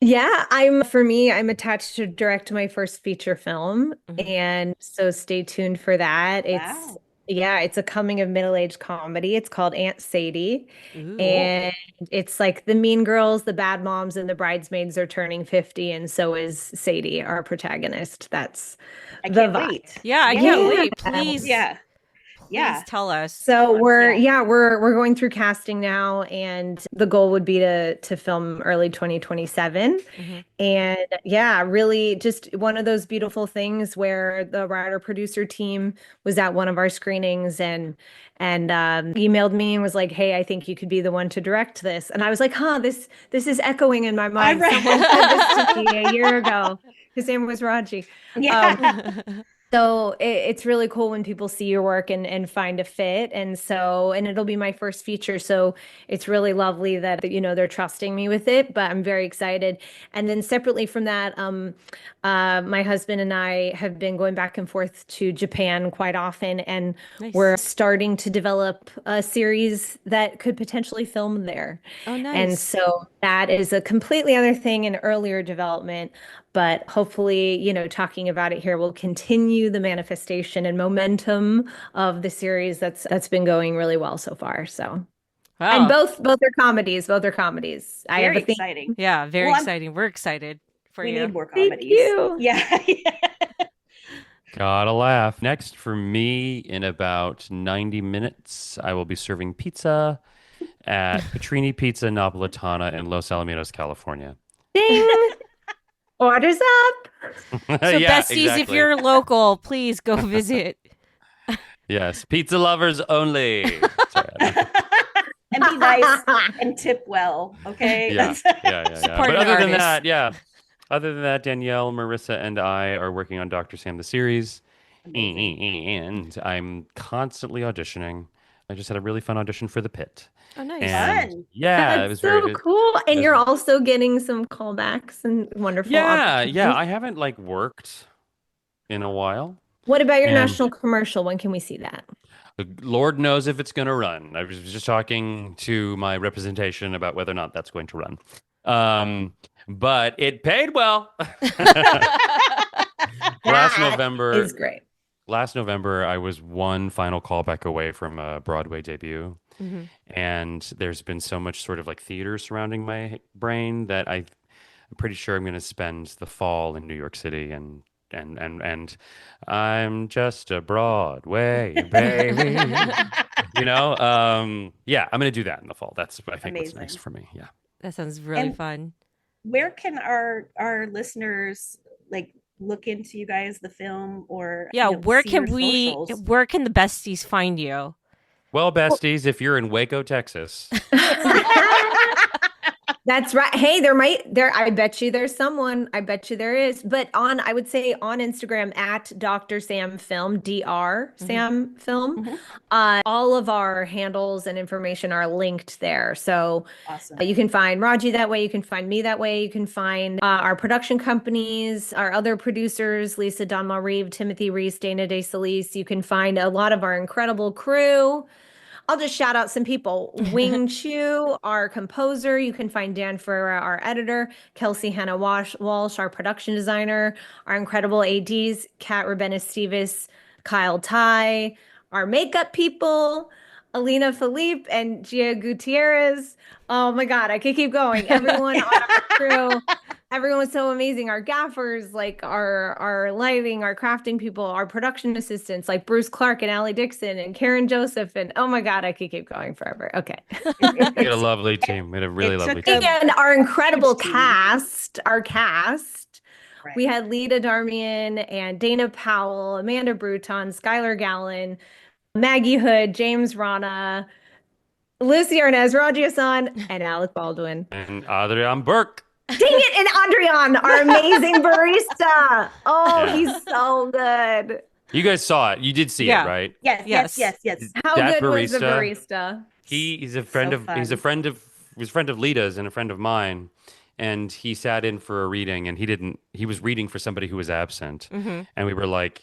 Yeah, for me, I'm attached to direct my first feature film. And so stay tuned for that. Wow. It's a coming of middle-aged comedy. It's called Aunt Sadie. Ooh. And it's like the mean girls, the bad moms, and the bridesmaids are turning 50, and so is Sadie, our protagonist. That's I the can't vibe. wait. Yeah, I can't wait. Please, Yeah. please tell us. So we're Yeah. we're going through casting now, and the goal would be to film early 2027. And yeah, really just one of those beautiful things where the writer producer team was at one of our screenings and emailed me and was like, "Hey, I think you could be the one to direct this." And I was like, this is echoing in my mind. Right. Someone said this to me a year ago. His name was Raji. Yeah. So it's really cool when people see your work and find a fit. And it'll be my first feature. So it's really lovely that, they're trusting me with it, but I'm very excited. And then separately from that, my husband and I have been going back and forth to Japan quite often, and we're starting to develop a series that could potentially film there. Oh, nice. And so that is a completely other thing in earlier development. But hopefully, talking about it here will continue the manifestation and momentum of the series that's been going really well so far. So, and both are comedies. Both are comedies. Very I have a thing. exciting. Yeah, very exciting. We're excited for you. We need more comedies. Thank you. Yeah. Gotta laugh. Next for me, in about 90 minutes, I will be serving pizza at Petrini Pizza Napolitana in Los Alamitos, California. Ding! Orders up. So Yeah, besties, if exactly. you're local, please go visit. Yes, pizza lovers only. Sorry, And be nice and tip well. Okay. yeah. Support But an other than artist. other than that, Danielle, Marissa, and I are working on Dr. Sam the series, and I'm constantly auditioning. I just had a really fun audition for The Pit. Oh, nice. And Fun. yeah, That's it was so very cool. And you're also getting some callbacks and wonderful. Yeah. opportunities. I haven't worked in a while. What about your And- national commercial? When can we see that? Lord knows if it's going to run. I was just talking to my representation about whether or not that's going to run. But it paid well. Is great. Last November, I was one final callback away from a Broadway debut. And there's been so much sort of theater surrounding my brain that I'm pretty sure I'm going to spend the fall in New York City and I'm just a Broadway baby. Yeah, I'm going to do that in the fall. That's I think what's Amazing. next for me. Yeah. That sounds really And- fun. Where can our listeners look into you guys, the film, or Yeah, where see can your socials? where can the besties find you? Well, besties, if you're in Waco, Texas, That's right. Hey, I bet you there's someone. I bet you there is. But I would say on Instagram at Dr. Sam Film, Dr. Sam Film. All of our handles and information are linked there. So Awesome. you can find Raji that way. You can find me that way. You can find our production companies, our other producers, Lisa Donma Reeve, Timothy Reese, Dana De Solis. You can find a lot of our incredible crew. I'll just shout out some people. Wing Chu, our composer. You can find Dan Ferreira, our editor. Kelsey Hannah Walsh, our production designer. Our incredible ADs, Kat Rabenis-Stevis, Kyle Ty. Our makeup people, Alina Philippe and Gia Gutierrez. Oh my God, I could keep going. Everyone on our crew. Everyone was so amazing. Our gaffers, like our lighting, our crafting people, our production assistants, like Bruce Clark and Allie Dixon and Karen Joseph, and oh my God, I could keep going forever. Okay. We had a lovely team. We had a really It lovely took team. And our incredible huge team. cast, our cast. Right. We had Lita Darmian and Dana Powell, Amanda Bruton, Skylar Gallen, Maggie Hood, James Rana, Lucy Arnaz, Raji Ashan, and Alec Baldwin. And Adrian Burke. Dang it, and Adrian, our amazing barista. Oh, Yeah. he's so good. You guys saw it. You did see Yeah. it, right? Yes, Yes. yes, yes, yes. How That good was the barista- barista? He's a friend So of fun. he's a friend of Lita's and a friend of mine. And he sat in for a reading and he was reading for somebody who was absent. Mm-hmm. And we were like,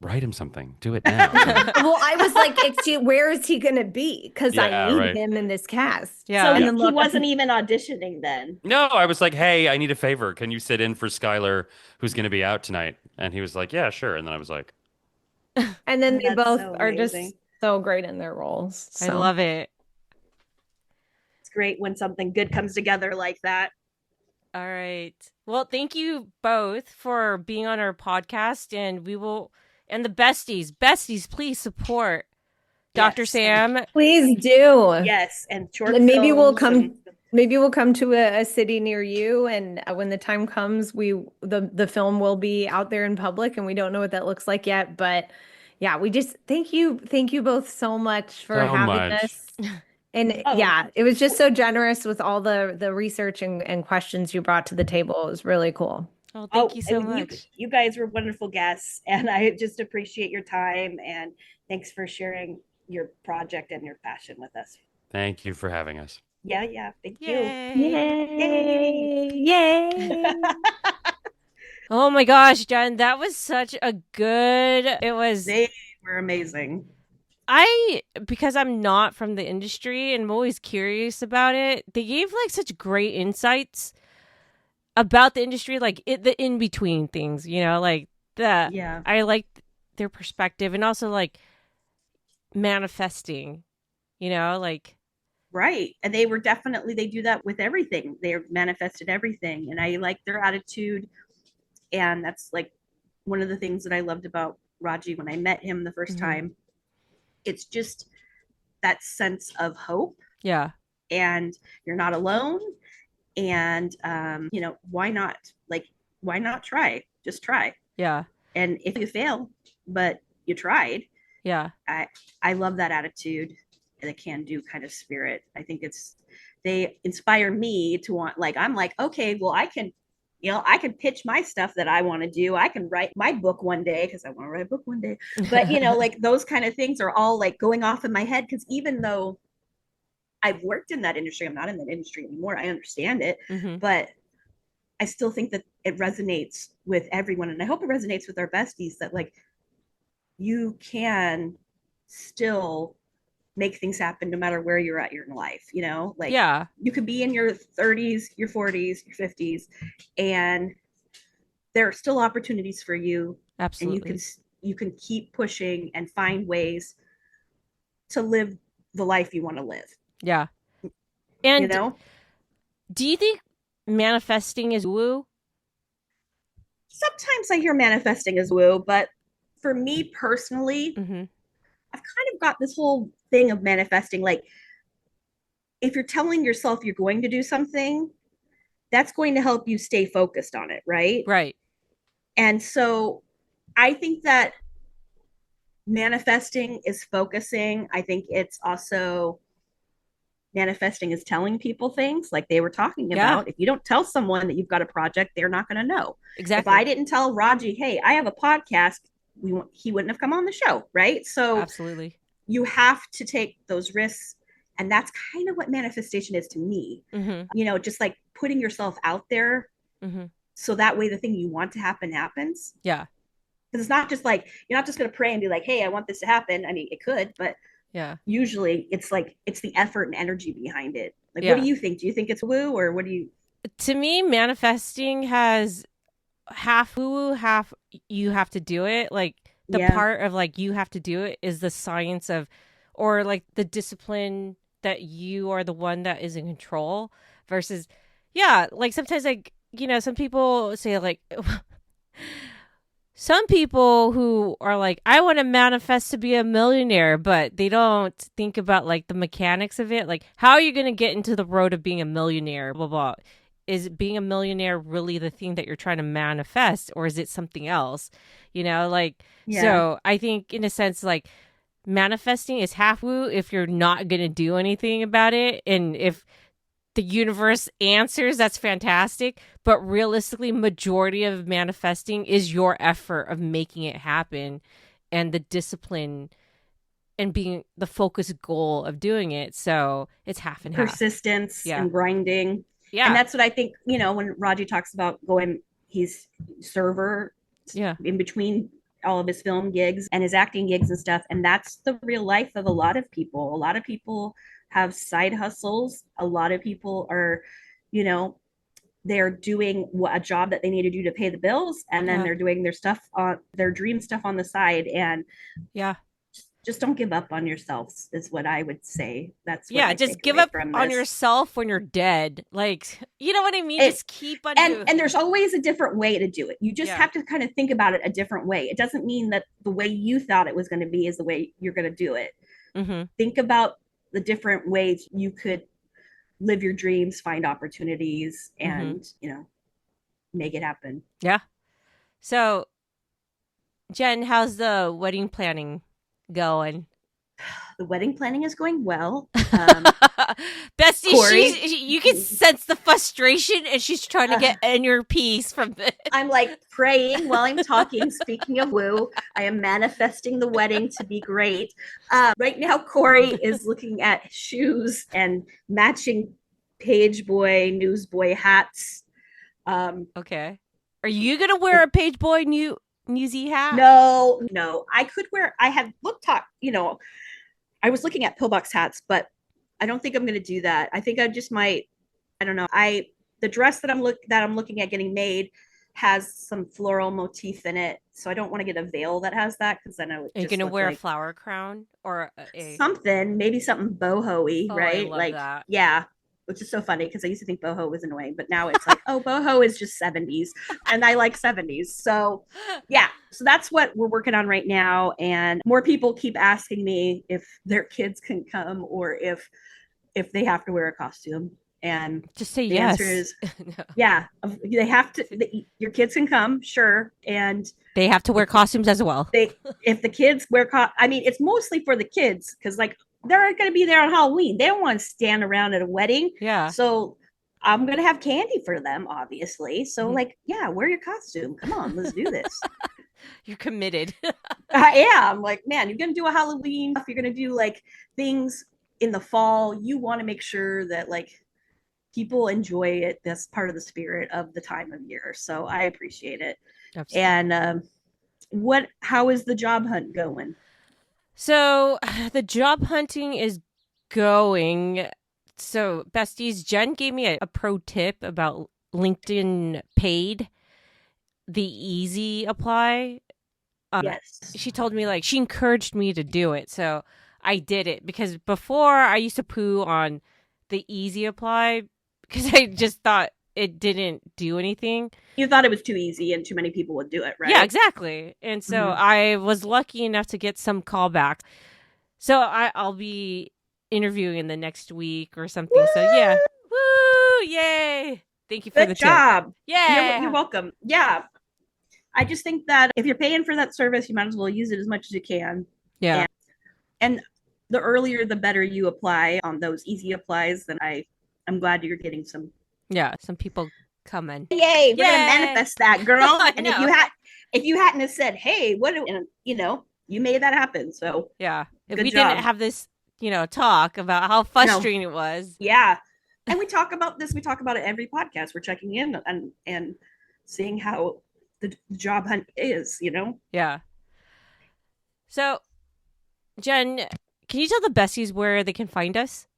write him something. Do it now. Well, I was like, where is he going to be? Because I Yeah, need right. him in this cast. Yeah. So And he, then he look, wasn't even auditioning then. No, I was like, hey, I need a favor. Can you sit in for Skylar, who's going to be out tonight? And he was like, yeah, sure. And then I was like, and then they That's both so are just amazing. so great in their roles. I So. love it. It's great when something good comes together like that. All right. Well, thank you both for being on our podcast, and and the besties, please support Dr. Yes. Sam. Please do. Yes, and short And maybe we'll films come. and- Maybe we'll come to a city near you, and when the time comes, the film will be out there in public, and we don't know what that looks like yet. But yeah, we just thank you both so much for So having much. us. And Oh. yeah, it was just so generous with all the research and questions you brought to the table. It was really cool. Oh, thank you so and much. You guys were wonderful guests, and I just appreciate your time, and thanks for sharing your project and your passion with us. thank you for having us. Yeah, thank you. Yay. Yay! Oh my gosh, Jen, that was such a good. It was. They were amazing. Because I'm not from the industry and I'm always curious about it, they gave like such great insights about the industry, like the in between things, like the. Yeah. I liked their perspective and also like manifesting, like. Right. And they do that with everything. They manifested everything. And I like their attitude. And that's like one of the things that I loved about Raji when I met him the 1st time. It's just that sense of hope. Yeah. And you're not alone. And, why not? Like, why not try? Just try. Yeah. And if you fail, but you tried, Yeah. I love that attitude and the can-do kind of spirit. I think they inspire me to want, like, I'm like, okay, well, I can pitch my stuff that I want to do. I can write my book one day because I want to write a book one day. But, like those kind of things are all like going off in my head because even though I've worked in that industry, I'm not in that industry anymore. I understand it, but I still think that it resonates with everyone. And I hope it resonates with our besties that like you can still make things happen no matter where you're at in your life, like Yeah. you could be in your 30s, your 40s, your 50s, and there are still opportunities for you. Absolutely. And you can keep pushing and find ways to live the life you want to live. Yeah. And do you think manifesting is woo? Sometimes I hear manifesting as woo, but for me personally, I've kind of got this whole thing of manifesting. Like, if you're telling yourself you're going to do something, that's going to help you stay focused on it, right? Right. And so I think that manifesting is focusing. I think it's also manifesting is telling people things like they were talking about. If you don't tell someone that you've got a project, they're not going to know. Exactly. If I didn't tell Raji, hey, I have a podcast, he wouldn't have come on the show, right? So absolutely, you have to take those risks, and that's kind of what manifestation is to me. Just like putting yourself out there, so that way the thing you want to happen happens. Yeah, because it's not just like you're not just going to pray and be like, hey, I want this to happen. I mean, it could, but usually it's like it's the effort and energy behind it. Like, what do you think? Do you think it's woo, or what do you? To me, manifesting has half woo, half you have to do it. Like the part of like you have to do it is the science of, or like the discipline that you are the one that is in control versus, like sometimes like, some people say like, some people who are like, I want to manifest to be a millionaire, but they don't think about like the mechanics of it. Like, how are you going to get into the road of being a millionaire? Blah, blah. Is being a millionaire really the thing that you're trying to manifest, or is it something else? Like, so I think in a sense, like, manifesting is half woo if you're not going to do anything about it. And if the universe answers, that's fantastic. But realistically, majority of manifesting is your effort of making it happen and the discipline and being the focused goal of doing it. So it's half and half. Persistence Yeah. and grinding. Yeah. And that's what I think, when Raji talks about he's server in between all of his film gigs and his acting gigs and stuff. And that's the real life of a lot of people. A lot of people have side hustles. A lot of people are, they're doing a job that they need to do to pay the bills. And then they're doing their stuff on their dream stuff on the side. And just don't give up on yourselves is what I would say. That's what I just give up on yourself when you're dead. Like, you know what I mean? Just keep on and there's always a different way to do it. You just have to kind of think about it a different way. It doesn't mean that the way you thought it was going to be is the way you're going to do it. Mm-hmm. Think about the different ways you could live your dreams, find opportunities, and make it happen. Yeah. So, Jen, how's the wedding planning going? The wedding planning is going well. Bestie, you can sense the frustration, and she's trying to get inner peace from this. I'm like praying while I'm talking. Speaking of woo, I am manifesting the wedding to be great. Right now, Corey is looking at shoes and matching page boy, newsboy hats. Okay. Are you going to wear a page boy newsy hat? No. I could wear, I had I was looking at pillbox hats, but I don't think I'm going to do that. I think I just might, I don't know. The dress that I'm looking at getting made has some floral motif in it. So I don't want to get a veil that has that, because then I would. Are you going to wear a flower crown or something, maybe something boho-y, right? I love that. Yeah. Which is so funny because I used to think boho was annoying, but now it's like, oh, boho is just 70s, and I like 70s. So yeah, so that's what we're working on right now. And more people keep asking me if their kids can come or if they have to wear a costume. And just say the yes. answer is yeah, they have to. Your kids can come, sure, and they have to wear costumes as well. If the kids wear, it's mostly for the kids, because like, they're going to be there on Halloween. They don't want to stand around at a wedding. Yeah. So I'm going to have candy for them, obviously. So like, yeah, wear your costume. Come on, let's do this. You're committed. I am. Like, man, you're going to do a Halloween. If you're going to do like things in the fall, you want to make sure that like people enjoy it. That's part of the spirit of the time of year. So I appreciate it. Absolutely. And how is the job hunt going? So the job hunting is going. So besties, Jen gave me a pro tip about LinkedIn paid, the easy apply. Yes. She told me, like, she encouraged me to do it. So I did it, because before I used to poo on the easy apply because I just thought it didn't do anything. You thought it was too easy and too many people would do it, right? Yeah, exactly. And so I was lucky enough to get some callbacks. So I'll be interviewing in the next week or something. Woo! So yeah. Woo! Yay! Thank you for the job. Tip. Yeah. You're welcome. Yeah. I just think that if you're paying for that service, you might as well use it as much as you can. Yeah. And the earlier, the better you apply on those easy applies. Then I'm glad you're getting some. Yeah, some people coming. Yay! We're gonna manifest that, girl. And if you hadn't have said, "Hey, you made that happen." So yeah, if we didn't have this, talk about how frustrating it was. Yeah, and we talk about this. We talk about it every podcast. We're checking in and seeing how the job hunt is. Yeah. So, Jen, can you tell the besties where they can find us?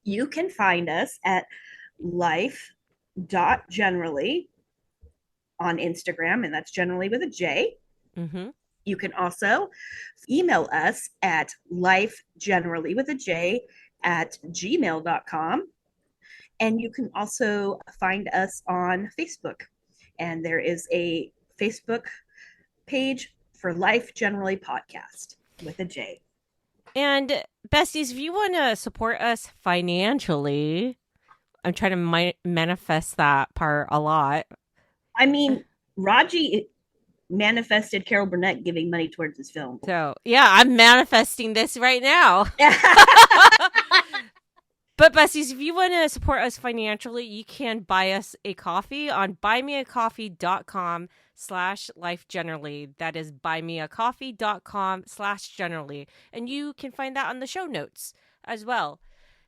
You can find us at life.generally on Instagram, and that's generally with a J. Mm-hmm. You can also email us at lifegenerally with a J at gmail.com. And you can also find us on Facebook. And there is a Facebook page for Life Generally Podcast with a J. And besties, if you want to support us financially, I'm trying to manifest that part a lot. I mean, Raji manifested Carol Burnett giving money towards his film. So, yeah, I'm manifesting this right now. But besties, if you want to support us financially, you can buy us a coffee on buymeacoffee.com/lifegenerally. That is buymeacoffee.com/generally. And you can find that on the show notes as well.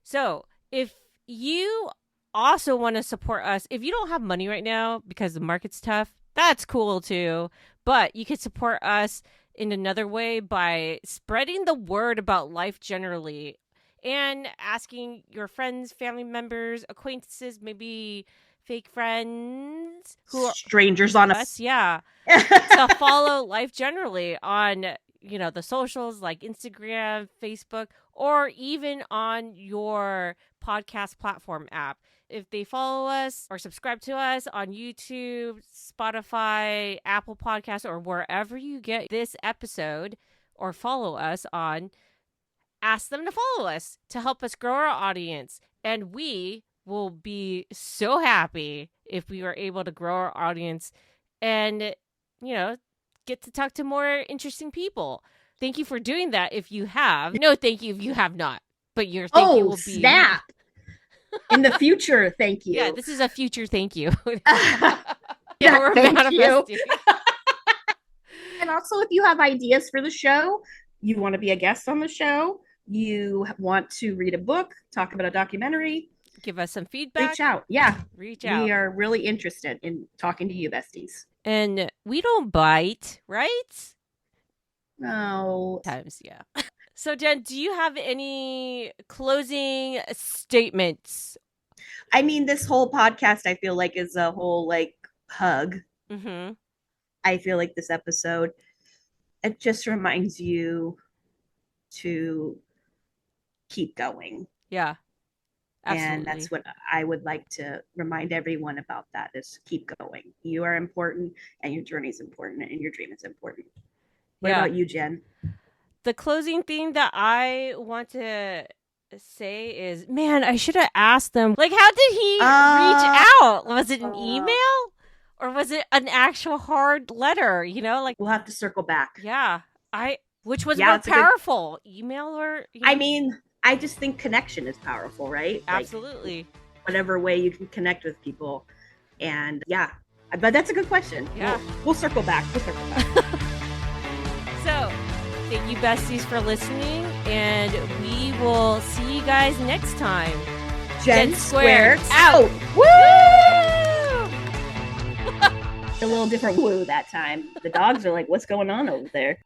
So if you also want to support us, if you don't have money right now because the market's tough, that's cool too. But you can support us in another way by spreading the word about Life Generally and asking your friends, family members, acquaintances, maybe fake friends who are strangers on us, to follow Life Generally on, the socials like Instagram, Facebook, or even on your podcast platform app. If they follow us or subscribe to us on YouTube, Spotify, Apple Podcasts, or wherever you get this episode, or follow us on, ask them to follow us to help us grow our audience. And we will be so happy if we are able to grow our audience and, get to talk to more interesting people. Thank you for doing that if you have. No, thank you if you have not. But your thank you will be... snap! In the future, thank you. Yeah, this is a future thank you. We're manifesting. You. And also, if you have ideas for the show, you want to be a guest on the show, you want to read a book, talk about a documentary, give us some feedback. Reach out. Yeah. Reach out. We are really interested in talking to you, besties. And we don't bite, right? No. Times, yeah. So, Jen, do you have any closing statements? I mean, this whole podcast, I feel like, is a whole, hug. Mm-hmm. I feel like this episode, it just reminds you to keep going. Yeah. Absolutely. And that's what I would like to remind everyone about, that is keep going. You are important, and your journey is important, and your dream is important. What about you, Jen? The closing thing that I want to say is, man, I should have asked them, how did he reach out? Was it an email? Or was it an actual hard letter? We'll have to circle back. Yeah. Which was more powerful? Email or... I mean... I just think connection is powerful, right? Absolutely. Whatever way you can connect with people. And but that's a good question. Yeah. We'll circle back. So, thank you, besties, for listening. And we will see you guys next time. Jen Square out. Woo! A little different woo that time. The dogs are like, what's going on over there?